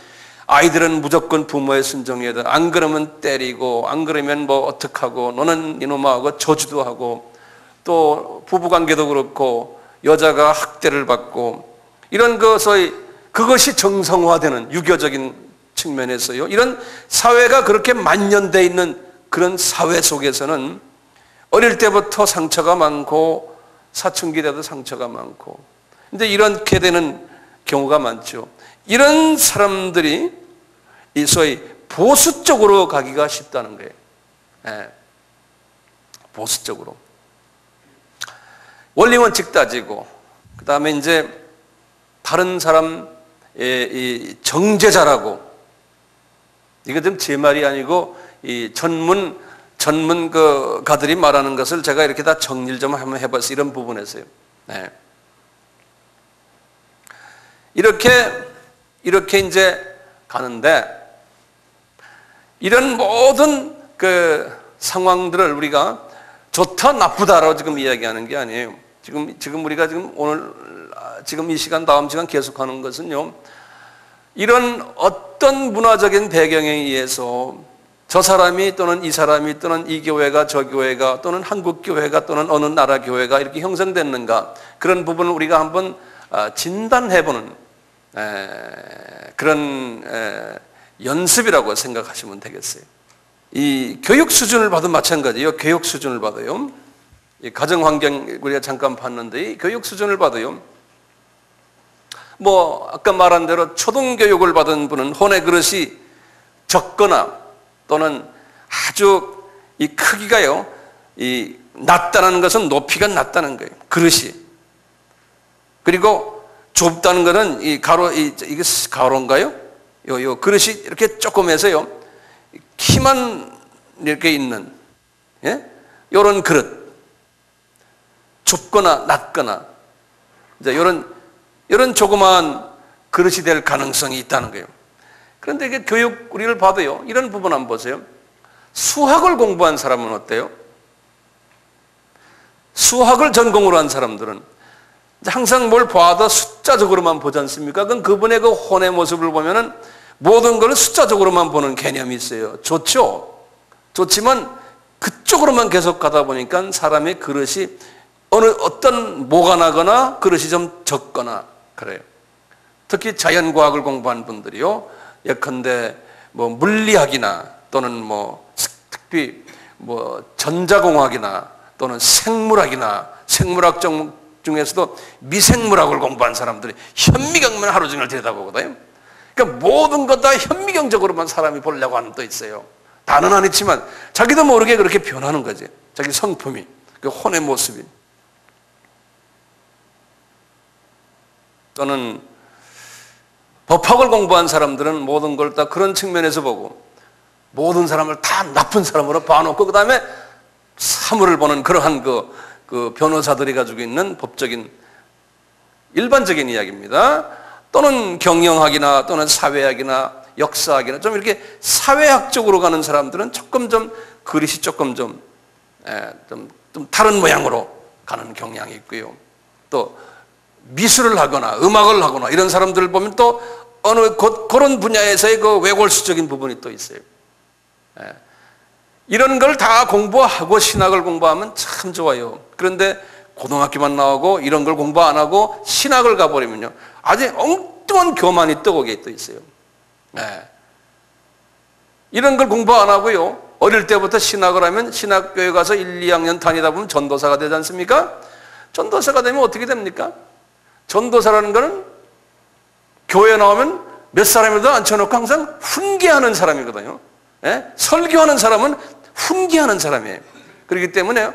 아이들은 무조건 부모의 순종해야 돼. 안 그러면 때리고, 안 그러면 뭐 어떡하고, 너는 이놈아 하고 저주도 하고, 또 부부관계도 그렇고 여자가 학대를 받고, 이런 것의 그것이 정성화되는 유교적인 측면에서요, 이런 사회가 그렇게 만연되어 있는 그런 사회 속에서는 어릴 때부터 상처가 많고 사춘기 때도 상처가 많고, 근데 이렇게 되는 경우가 많죠. 이런 사람들이 이 소위 보수 쪽으로 가기가 쉽다는 거예요. 예. 보수 쪽으로. 원리 원칙 따지고, 그 다음에 이제 다른 사람 정죄자라고, 이거 좀 제 말이 아니고 이 전문가들이 말하는 것을 제가 이렇게 다 정리를 좀 한번 해봤어요. 이런 부분에서요. 네. 이렇게 이제 가는데, 이런 모든 그 상황들을 우리가 좋다 나쁘다라고 지금 이야기하는 게 아니에요. 지금 우리가 지금 오늘 지금 이 시간 다음 시간 계속하는 것은요, 이런 어떤 문화적인 배경에 의해서 저 사람이 또는 이 사람이 또는 이 교회가 저 교회가 또는 한국 교회가 또는 어느 나라 교회가 이렇게 형성됐는가, 그런 부분을 우리가 한번 진단해보는 그런 연습이라고 생각하시면 되겠어요. 이 교육 수준을 봐도 마찬가지예요. 교육 수준을 봐도요, 이 가정 환경 우리가 잠깐 봤는데, 이 교육 수준을 봐도요, 뭐 아까 말한 대로 초등교육을 받은 분은 혼의 그릇이 적거나 또는 아주 이 크기가요, 이 낮다는 것은 높이가 낮다는 거예요. 그릇이. 그리고 좁다는 것은 이게 가로인가요? 요 그릇이 이렇게 조그매서요, 키만 이렇게 있는, 예? 요런 그릇. 좁거나 낮거나, 이제 요런 조그마한 그릇이 될 가능성이 있다는 거예요. 그런데 이게 교육 우리를 봐도요, 이런 부분 한번 보세요. 수학을 공부한 사람은 어때요? 수학을 전공으로 한 사람들은 항상 뭘 봐도 숫자적으로만 보지 않습니까? 그건 그분의 그 혼의 모습을 보면은 모든 걸 숫자적으로만 보는 개념이 있어요. 좋죠? 좋지만 그쪽으로만 계속 가다 보니까 사람의 그릇이 어떤 모가 나거나 그릇이 좀 적거나 그래요. 특히 자연과학을 공부한 분들이요, 예컨대 뭐 물리학이나 또는 뭐 특히 뭐 전자공학이나 또는 생물학이나 생물학 중에서도 미생물학을 공부한 사람들이 현미경만 하루 종일 들여다보거든요. 그러니까 모든 것 다 현미경적으로만 사람이 보려고 하는 또 있어요. 다는 아니지만 자기도 모르게 그렇게 변하는 거지. 자기 성품이, 그 혼의 모습이. 또는 법학을 공부한 사람들은 모든 걸 다 그런 측면에서 보고 모든 사람을 다 나쁜 사람으로 봐놓고 그 다음에 사물을 보는 그러한 그 변호사들이 가지고 있는 법적인 일반적인 이야기입니다. 또는 경영학이나 또는 사회학이나 역사학이나 좀 이렇게 사회학적으로 가는 사람들은 조금 좀 그릇이 조금 좀 다른 모양으로 가는 경향이 있고요. 또 미술을 하거나 음악을 하거나 이런 사람들을 보면 또 어느 그런 분야에서의 그 외골수적인 부분이 또 있어요. 이런 걸 다 공부하고 신학을 공부하면 참 좋아요. 그런데 고등학교만 나오고 이런 걸 공부 안 하고 신학을 가버리면요, 아주 엉뚱한 교만이 떠오게 또 있어요. 이런 걸 공부 안 하고요, 어릴 때부터 신학을 하면 신학교에 가서 1, 2학년 다니다 보면 전도사가 되지 않습니까? 전도사가 되면 어떻게 됩니까? 전도사라는 거는 교회 나오면 몇 사람이라도 앉혀놓고 항상 훈계하는 사람이거든요. 설교하는 사람은 훈계하는 사람이에요. 그렇기 때문에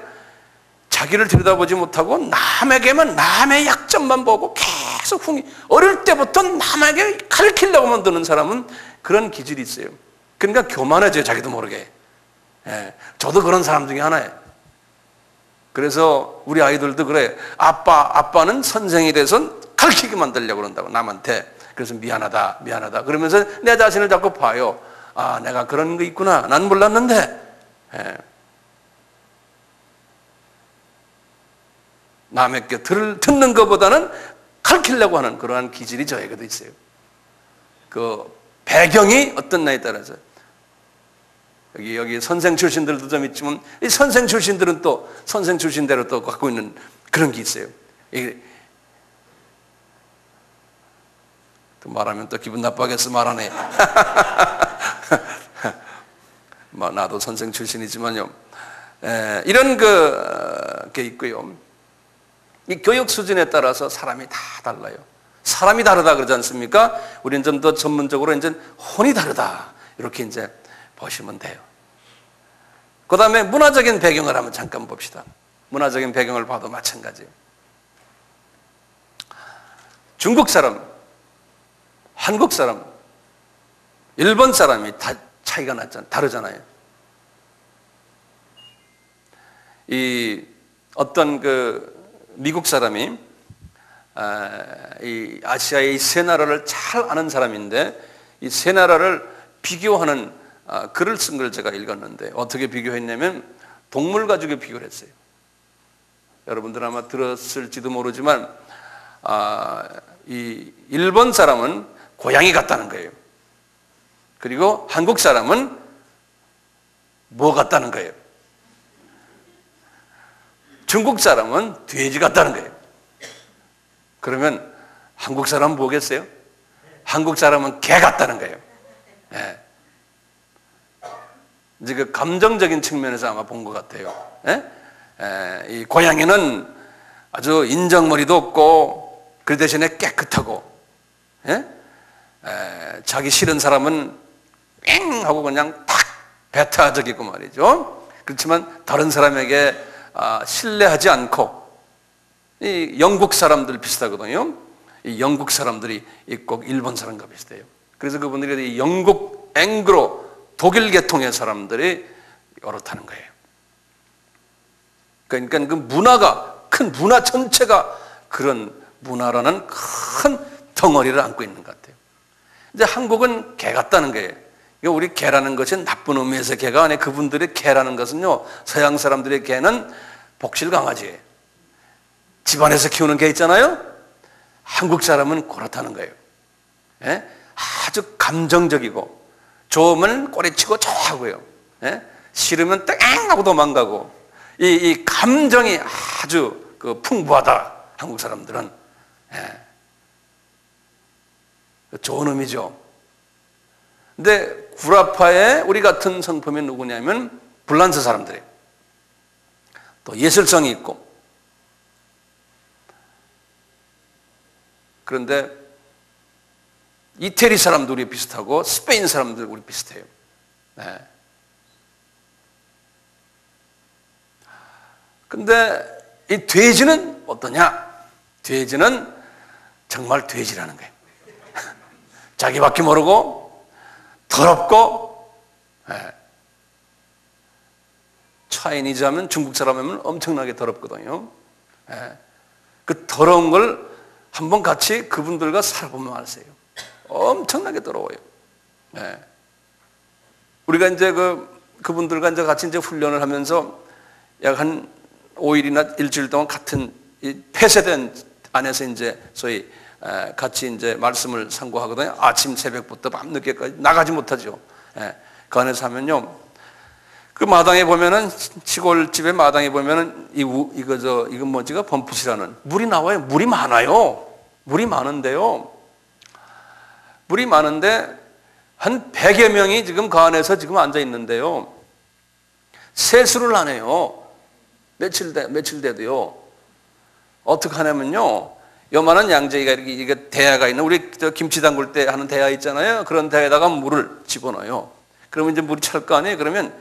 자기를 들여다보지 못하고 남에게만, 남의 약점만 보고 계속 어릴 때부터 남에게 가르치려고 만드는 사람은 그런 기질이 있어요. 그러니까 교만해져요, 자기도 모르게. 저도 그런 사람 중에 하나예요. 그래서 우리 아이들도 그래. 아빠는 선생이 돼서 가르치게 만들려고 그런다고, 남한테. 그래서 미안하다. 그러면서 내 자신을 자꾸 봐요. 아, 내가 그런 거 있구나. 난 몰랐는데. 남의 게 듣는 것보다는 가르치려고 하는 그러한 기질이 저에게도 있어요. 그 배경이 어떻냐에 따라서 여기 선생 출신들도 좀 있지만 이 선생 출신들은 또 선생 출신대로 또 갖고 있는 그런 게 있어요. 또 말하면 또 기분 나빠겠어 말하네. 나도 선생 출신이지만요. 이런 게 있고요. 이 교육 수준에 따라서 사람이 다 달라요. 사람이 다르다 그러지 않습니까? 우리는 좀 더 전문적으로 이제 혼이 다르다 이렇게 이제 보시면 돼요. 그 다음에 문화적인 배경을 한번 잠깐 봅시다. 문화적인 배경을 봐도 마찬가지예요. 중국 사람, 한국 사람, 일본 사람이 다 차이가 다르잖아요. 이 어떤 미국 사람이 이 아시아의 세 나라를 잘 아는 사람인데 이 세 나라를 비교하는 글을 쓴 걸 제가 읽었는데 어떻게 비교했냐면 동물 가지고 비교를 했어요. 여러분들 아마 들었을지도 모르지만 이 일본 사람은 고양이 같다는 거예요. 그리고 한국 사람은 뭐 같다는 거예요. 중국 사람은 돼지 같다는 거예요. 그러면 한국 사람은 뭐겠어요? 한국 사람은 개 같다는 거예요. 예. 이제 그 감정적인 측면에서 아마 본 것 같아요. 예? 이 고양이는 아주 인정머리도 없고 그 대신에 깨끗하고, 예? 자기 싫은 사람은 뺑 하고 그냥 탁 배타적이고 말이죠. 그렇지만 다른 사람에게 신뢰하지 않고, 이 영국 사람들 비슷하거든요. 이 영국 사람들이 꼭 일본 사람과 비슷해요. 그래서 그분들이 이 영국 앵그로 독일 계통의 사람들이 여럿하는 거예요. 그러니까 그 문화가, 큰 문화 전체가 그런 문화라는 큰 덩어리를 안고 있는 것 같아요. 이제 한국은 개 같다는 거예요. 우리 개라는 것이 나쁜 의미에서 개가 아니에요. 그분들의 개라는 것은요, 서양 사람들의 개는 복실 강아지예요. 집안에서 키우는 개 있잖아요. 한국 사람은 그렇다는 거예요. 예? 아주 감정적이고 좋으면 꼬리치고 좋아하고요. 예? 싫으면 땡 하고 도망가고 이 감정이 아주 풍부하다. 한국 사람들은. 예. 좋은 의미죠. 근데 구라파의 우리 같은 성품이 누구냐면 불란서 사람들이에요. 또 예술성이 있고. 그런데 이태리 사람도 우리 비슷하고 스페인 사람들 우리 비슷해요. 네. 근데 이 돼지는 어떠냐? 돼지는 정말 돼지라는 거예요. 자기밖에 모르고 더럽고, 네. 차이니즈 하면 중국 사람 하면 엄청나게 더럽거든요. 네. 그 더러운 걸 한번 같이 그분들과 살아보면 아세요. 엄청나게 더러워요. 네. 우리가 이제 그분들과 이제 같이 이제 훈련을 하면서 약 한 5일이나 일주일 동안 같은 이 폐쇄된 안에서 이제 소위 같이 이제 말씀을 상고하거든요. 아침 새벽부터 밤늦게까지 나가지 못하죠. 예. 그 안에서 하면요. 그 마당에 보면은, 시골집의 마당에 보면은 이건 뭐지가 범풋이라는 물이 나와요. 물이 많아요. 물이 많은데요. 물이 많은데 한 100여 명이 지금 그 안에서 지금 앉아 있는데요. 세수를 안 해요. 며칠 돼도요. 어떻게 하냐면요. 요만한 양재기가 이렇게 대야가 있는, 우리 김치 담글 때 하는 대야 있잖아요. 그런 대야에다가 물을 집어넣어요. 그러면 이제 물이 찰 거 아니에요. 그러면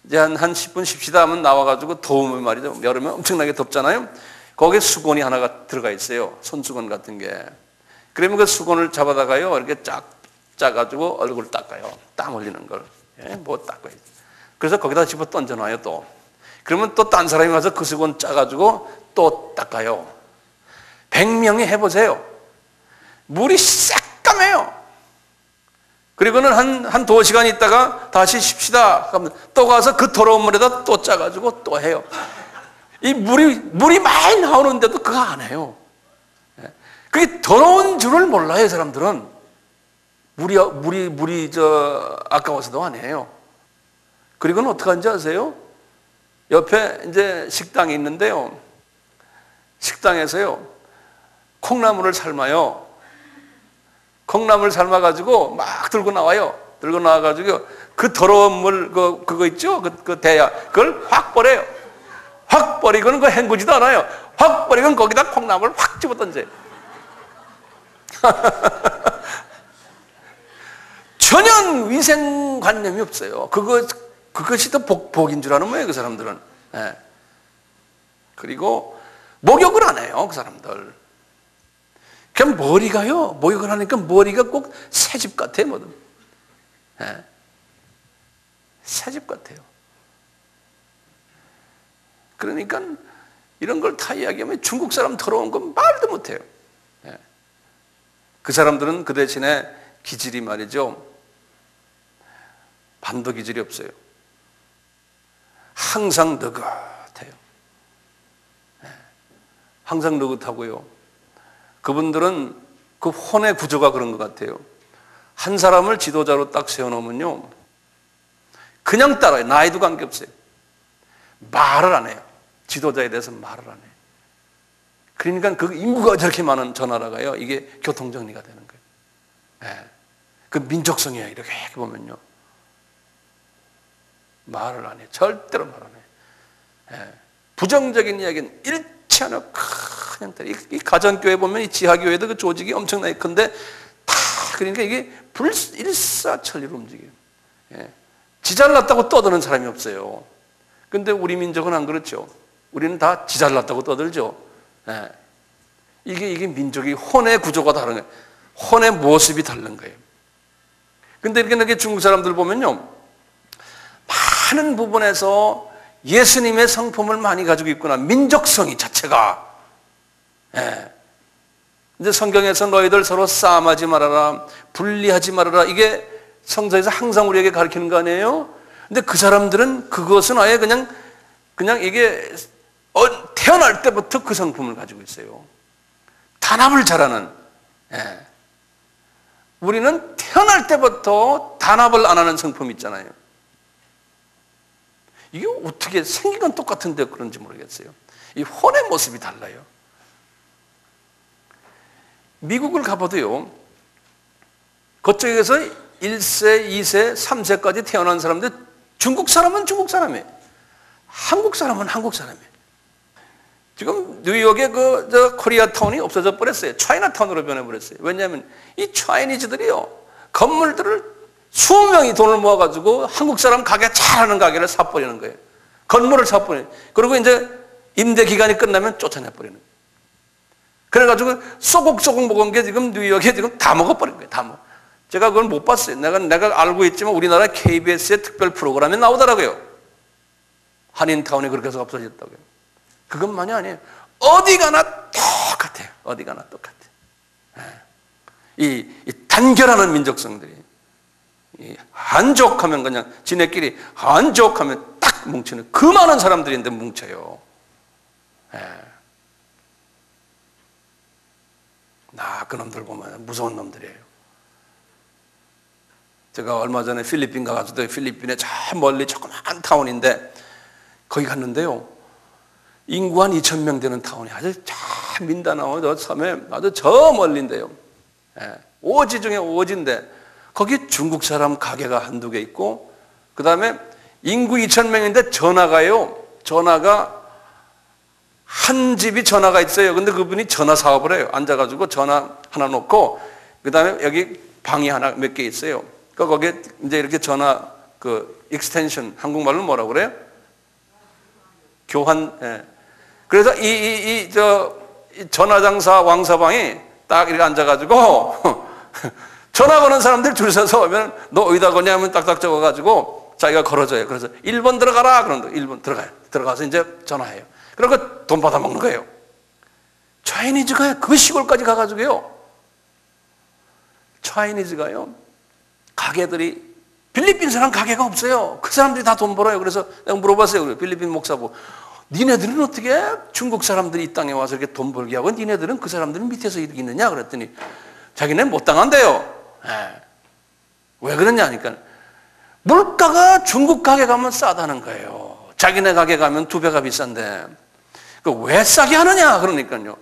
이제 한 10분 쉽시다 하면 나와가지고 더우면 말이죠. 여름에 엄청나게 덥잖아요. 거기에 수건이 하나가 들어가 있어요. 손수건 같은 게. 그러면 그 수건을 잡아다가요. 이렇게 짜가지고 얼굴 닦아요. 땀 흘리는 걸. 예, 뭐 닦아요. 그래서 거기다 집어 던져놔요 또. 그러면 또 딴 사람이 와서 그 수건 짜가지고 또 닦아요. 100명이 해보세요. 물이 새까매요. 그리고는 한 2시간 있다가 다시 쉽시다. 그러면 또 가서 그 더러운 물에다 또 짜가지고 또 해요. 이 물이 많이 나오는데도 그거 안 해요. 그게 더러운 줄을 몰라요, 사람들은. 물이 아까워서도 안 해요. 그리고는 어떻게 하는지 아세요? 옆에 이제 식당이 있는데요. 식당에서요, 콩나물을 삶아요. 콩나물 삶아가지고 막 들고 나와요. 들고 나와가지고 그 더러운 물, 그거 있죠? 그 대야, 그걸 확 버려요. 확 버리고는 그 헹구지도 않아요. 확 버리고는 거기다 콩나물을 확 집어 던져요. 전혀 위생관념이 없어요. 그것이 더 복인 줄 아는 거예요, 그 사람들은. 예. 그리고 목욕을 안 해요, 그 사람들. 그냥 머리가요, 목욕을 하니까 머리가 꼭 새집 같아요, 뭐든. 예. 새집 같아요. 그러니까 이런 걸 다 이야기하면 중국 사람 더러운 건 말도 못해요. 예. 그 사람들은 그 대신에 기질이 말이죠, 반도 기질이 없어요. 항상 느긋해요. 예. 항상 느긋하고요. 그분들은 그 혼의 구조가 그런 것 같아요. 한 사람을 지도자로 딱 세워놓으면요, 그냥 따라요. 나이도 관계없어요. 말을 안 해요. 지도자에 대해서 말을 안 해요. 그러니까 그 인구가 저렇게 많은 저 나라가요, 이게 교통정리가 되는 거예요. 예. 그 민족성이에요. 이렇게 보면요, 말을 안 해요. 절대로 말 안 해요. 예. 부정적인 이야기는 일치 않아. 그냥 이 가정교회 보면 이 지하교회도 그 조직이 엄청나게 큰데 다 그러니까 이게 일사천리로 움직여요. 예. 지잘났다고 떠드는 사람이 없어요. 근데 우리 민족은 안 그렇죠. 우리는 다 지잘났다고 떠들죠. 예. 이게 민족이 혼의 구조가 다른 거예요. 혼의 모습이 다른 거예요. 근데 이렇게 중국 사람들 보면요, 많은 부분에서 예수님의 성품을 많이 가지고 있구나. 민족성이 자체가. 예. 이제 성경에서 너희들 서로 싸움하지 말아라, 분리하지 말아라, 이게 성서에서 항상 우리에게 가르치는 거 아니에요? 근데 그 사람들은 그것은 아예 그냥 이게 태어날 때부터 그 성품을 가지고 있어요. 단합을 잘하는. 예. 우리는 태어날 때부터 단합을 안 하는 성품이 있잖아요. 이게 어떻게 생긴 건 똑같은데 그런지 모르겠어요. 이 혼의 모습이 달라요. 미국을 가봐도요, 그쪽에서 1세, 2세, 3세까지 태어난 사람들, 중국 사람은 중국 사람이에요. 한국 사람은 한국 사람이에요. 지금 뉴욕의 코리아타운이 없어져 버렸어요. 차이나타운으로 변해버렸어요. 왜냐하면 이 차이니즈들이요, 건물들을 20명이 돈을 모아가지고 한국 사람 가게 잘하는 가게를 사버리는 거예요. 건물을 사버리는 거예요. 그리고 이제 임대 기간이 끝나면 쫓아내버리는 거예요. 그래가지고 쏘곡쏘곡 먹은 게 지금 뉴욕에 지금 다 먹어버린 거예요. 다 먹어. 제가 그걸 못 봤어요. 내가 알고 있지만 우리나라 KBS의 특별 프로그램에 나오더라고요. 한인타운이 그렇게 해서 없어졌다고요. 그것만이 아니에요. 어디 가나 똑같아요. 어디 가나 똑같아요. 이 단결하는 민족성들이, 이 한족하면 그냥 지네끼리 한족하면 딱 뭉치는 그 많은 사람들인데 뭉쳐요. 그놈들 보면 무서운 놈들이에요. 제가 얼마 전에 필리핀 가가지고, 필리핀에 저 멀리 조그만 타운인데 거기 갔는데요, 인구 한 2,000명 되는 타운이 아주 저 민다나오 저 섬에 아주 저 멀리인데요, 오지 중에 오지인데 거기 중국 사람 가게가 한두 개 있고, 그 다음에 인구 2,000명인데 전화가 한 집이 전화가 있어요. 근데 그분이 전화 사업을 해요. 앉아가지고 전화 하나 놓고, 그 다음에 여기 방이 하나 몇 개 있어요. 그러니까 거기에 이제 이렇게 전화, 익스텐션, 한국말로 뭐라고 그래요? 교환, 예. 그래서 이 전화장사 왕사방이 딱 이렇게 앉아가지고, 전화 거는 사람들 줄 서서 오면 너 어디다 거냐면 딱딱 적어가지고 자기가 걸어줘요. 그래서 1번 들어가라. 그런데 1번 들어가요. 들어가서 이제 전화해요. 그러고 돈 받아 먹는 거예요. 차이니즈가 그 시골까지 가가지고요, 차이니즈가요, 가게들이, 필리핀 사람 가게가 없어요. 그 사람들이 다 돈 벌어요. 그래서 내가 물어봤어요. 필리핀 목사고, 니네들은 어떻게 중국 사람들이 이 땅에 와서 이렇게 돈 벌게 하고 니네들은 그 사람들은 밑에서 이렇게 있느냐 그랬더니 자기네 못 당한대요. 왜 그러냐니까 물가가 중국 가게 가면 싸다는 거예요. 자기네 가게 가면 2배가 비싼데 왜 싸게 하느냐 그러니까요.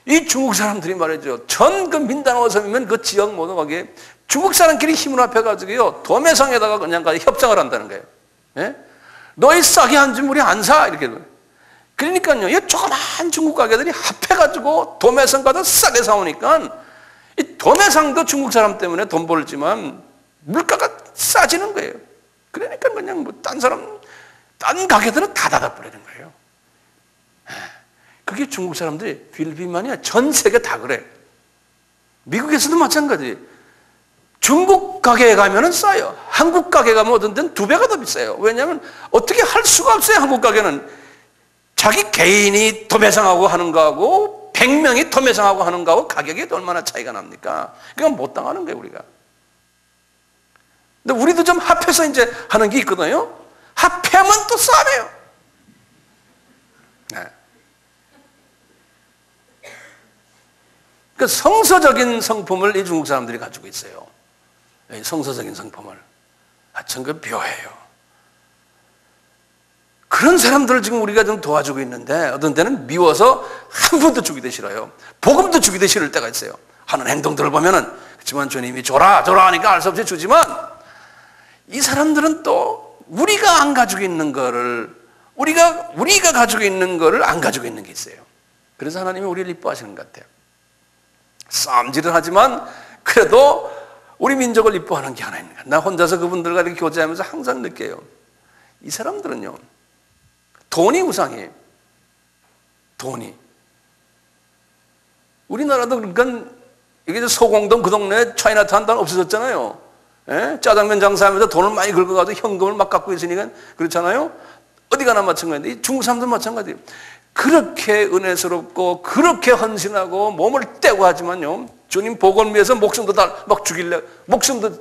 이 중국 사람들이 말이죠. 전 그 민다나오 섬이면 그 지역 모두 거기에 중국 사람끼리 힘을 합해가지고요. 도매상에다가 그냥 협상을 한다는 거예요. 예? 너희 싸게 한 줄 우리 안 사 이렇게. 그러니까요. 이 조그만 중국 가게들이 합해가지고 도매상 가서 싸게 사오니까 이 도매상도 중국 사람 때문에 돈 벌지만 물가가 싸지는 거예요. 그러니까 그냥 뭐 딴 가게들은 다 닫아버리는 거예요. 그게 중국 사람들이 필리핀만이 아니라 전 세계 다 그래. 미국에서도 마찬가지. 중국 가게에 가면은 싸요. 한국 가게 가면 어떤 데는 2배가 더 비싸요. 왜냐하면 어떻게 할 수가 없어요. 한국 가게는 자기 개인이 도매상하고 하는 거하고 100명이 도매상하고 하는 거하고 가격이 얼마나 차이가 납니까? 그건 못 당하는 거예요, 우리가. 근데 우리도 좀 합해서 이제 하는 게 있거든요. 합해하면 또 싸네요. 네. 그 성서적인 성품을 이 중국 사람들이 가지고 있어요. 성서적인 성품을. 참 그 묘해요. 그런 사람들을 지금 우리가 좀 도와주고 있는데 어떤 때는 미워서 한 번도 주기도 싫어요. 복음도 주기도 싫을 때가 있어요. 하는 행동들을 보면은 그렇지만 주님이 줘라 하니까 알 수 없이 주지만 이 사람들은 또 우리가 안 가지고 있는 거를 우리가 가지고 있는 거를 안 가지고 있는 게 있어요. 그래서 하나님이 우리를 이뻐하시는 것 같아요. 싸움질을 하지만 그래도 우리 민족을 이뻐하는 게 하나 있는 거야. 나 혼자서 그분들과 이렇게 교제하면서 항상 느껴요. 이 사람들은요, 돈이 우상이에요. 돈이. 우리나라도 그러니까 이게 소공동 그 동네에 차이나타운 없어졌잖아요. 예? 짜장면 장사하면서 돈을 많이 긁어가지고 현금을 막 갖고 있으니까 그렇잖아요. 어디 가나 마찬가지인데 중국 사람들 마찬가지예요. 그렇게 은혜스럽고 그렇게 헌신하고 몸을 떼고 하지만요, 주님 복을 위해서 목숨도 다 막 죽일래. 목숨도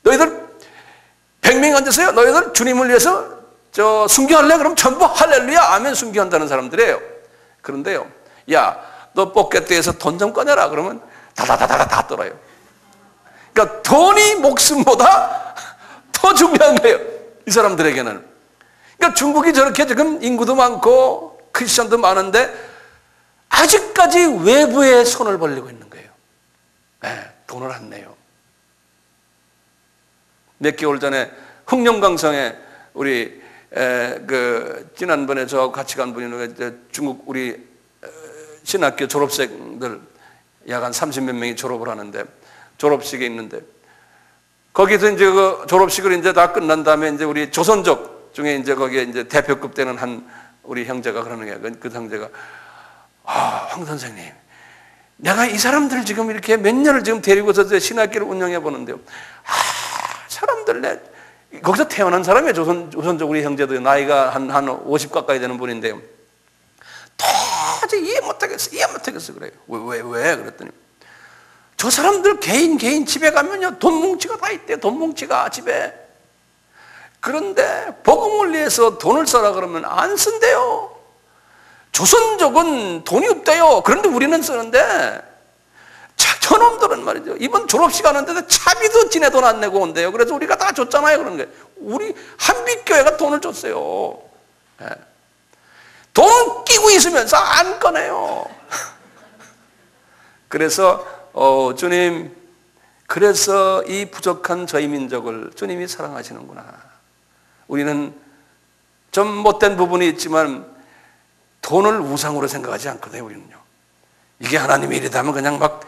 너희들 100명이 앉아서요, 너희들 주님을 위해서 순교할래? 그럼 전부 할렐루야 아멘 순교한다는 사람들이에요. 그런데요, 야 너 포켓에서 돈 좀 꺼내라 그러면 다다다다다 다 떨어요. 그러니까 돈이 목숨보다 더 중요한 거예요, 이 사람들에게는. 그러니까 중국이 저렇게 지금 인구도 많고 크리스천도 많은데 아직까지 외부에 손을 벌리고 있는 거예요. 네, 돈을 안 내요. 몇 개월 전에 흑룡강성에 우리 지난번에 저하고 같이 간 분이 중국 우리 신학교 졸업생들 약 한 30몇 명이 졸업을 하는데 졸업식에 있는데 거기서 이제 그 졸업식을 이제 다 끝난 다음에 이제 우리 조선족 중에 이제 거기에 이제 대표급 되는 한 우리 형제가 그러는 거야. 그 형제가 황 선생님, 내가 이 사람들 지금 이렇게 몇 년을 지금 데리고서 신학교를 운영해 보는데요. 사람들 거기서 태어난 사람이에요. 조선족 우리 형제도 나이가 한 50 가까이 되는 분인데요. 도저히 이해 못하겠어 그래요. 왜 그랬더니 저 사람들 개인 집에 가면요 돈 뭉치가 다 있대요. 돈 뭉치가 집에. 그런데 복음을 위해서 돈을 써라 그러면 안 쓴대요. 조선족은 돈이 없대요. 그런데 우리는 쓰는데 저놈들은 말이죠, 이번 졸업식 하는데도 차비도 지네 돈 안 내고 온대요. 그래서 우리가 다 줬잖아요. 그런 거예요. 우리 한빛교회가 돈을 줬어요. 네. 돈 끼고 있으면서 안 꺼내요. 그래서 주님, 그래서 이 부족한 저희 민족을 주님이 사랑하시는구나. 우리는 좀 못된 부분이 있지만 돈을 우상으로 생각하지 않거든요. 우리는요. 이게 하나님의 일이라면 그냥 막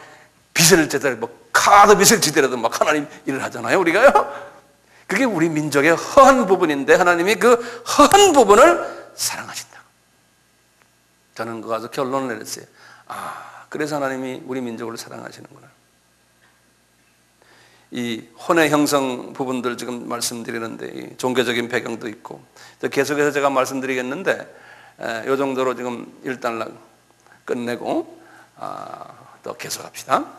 빚을 지더라도 카드 빚을 지더라도 막 하나님 일을 하잖아요. 우리가요. 그게 우리 민족의 허한 부분인데 하나님이 그 허한 부분을 사랑하신다. 저는 그거 가서 결론을 내렸어요. 그래서 하나님이 우리 민족을 사랑하시는구나. 이 혼의 형성 부분들 지금 말씀드리는데 종교적인 배경도 있고 계속해서 제가 말씀드리겠는데 이 정도로 지금 일단 끝내고 또 계속합시다.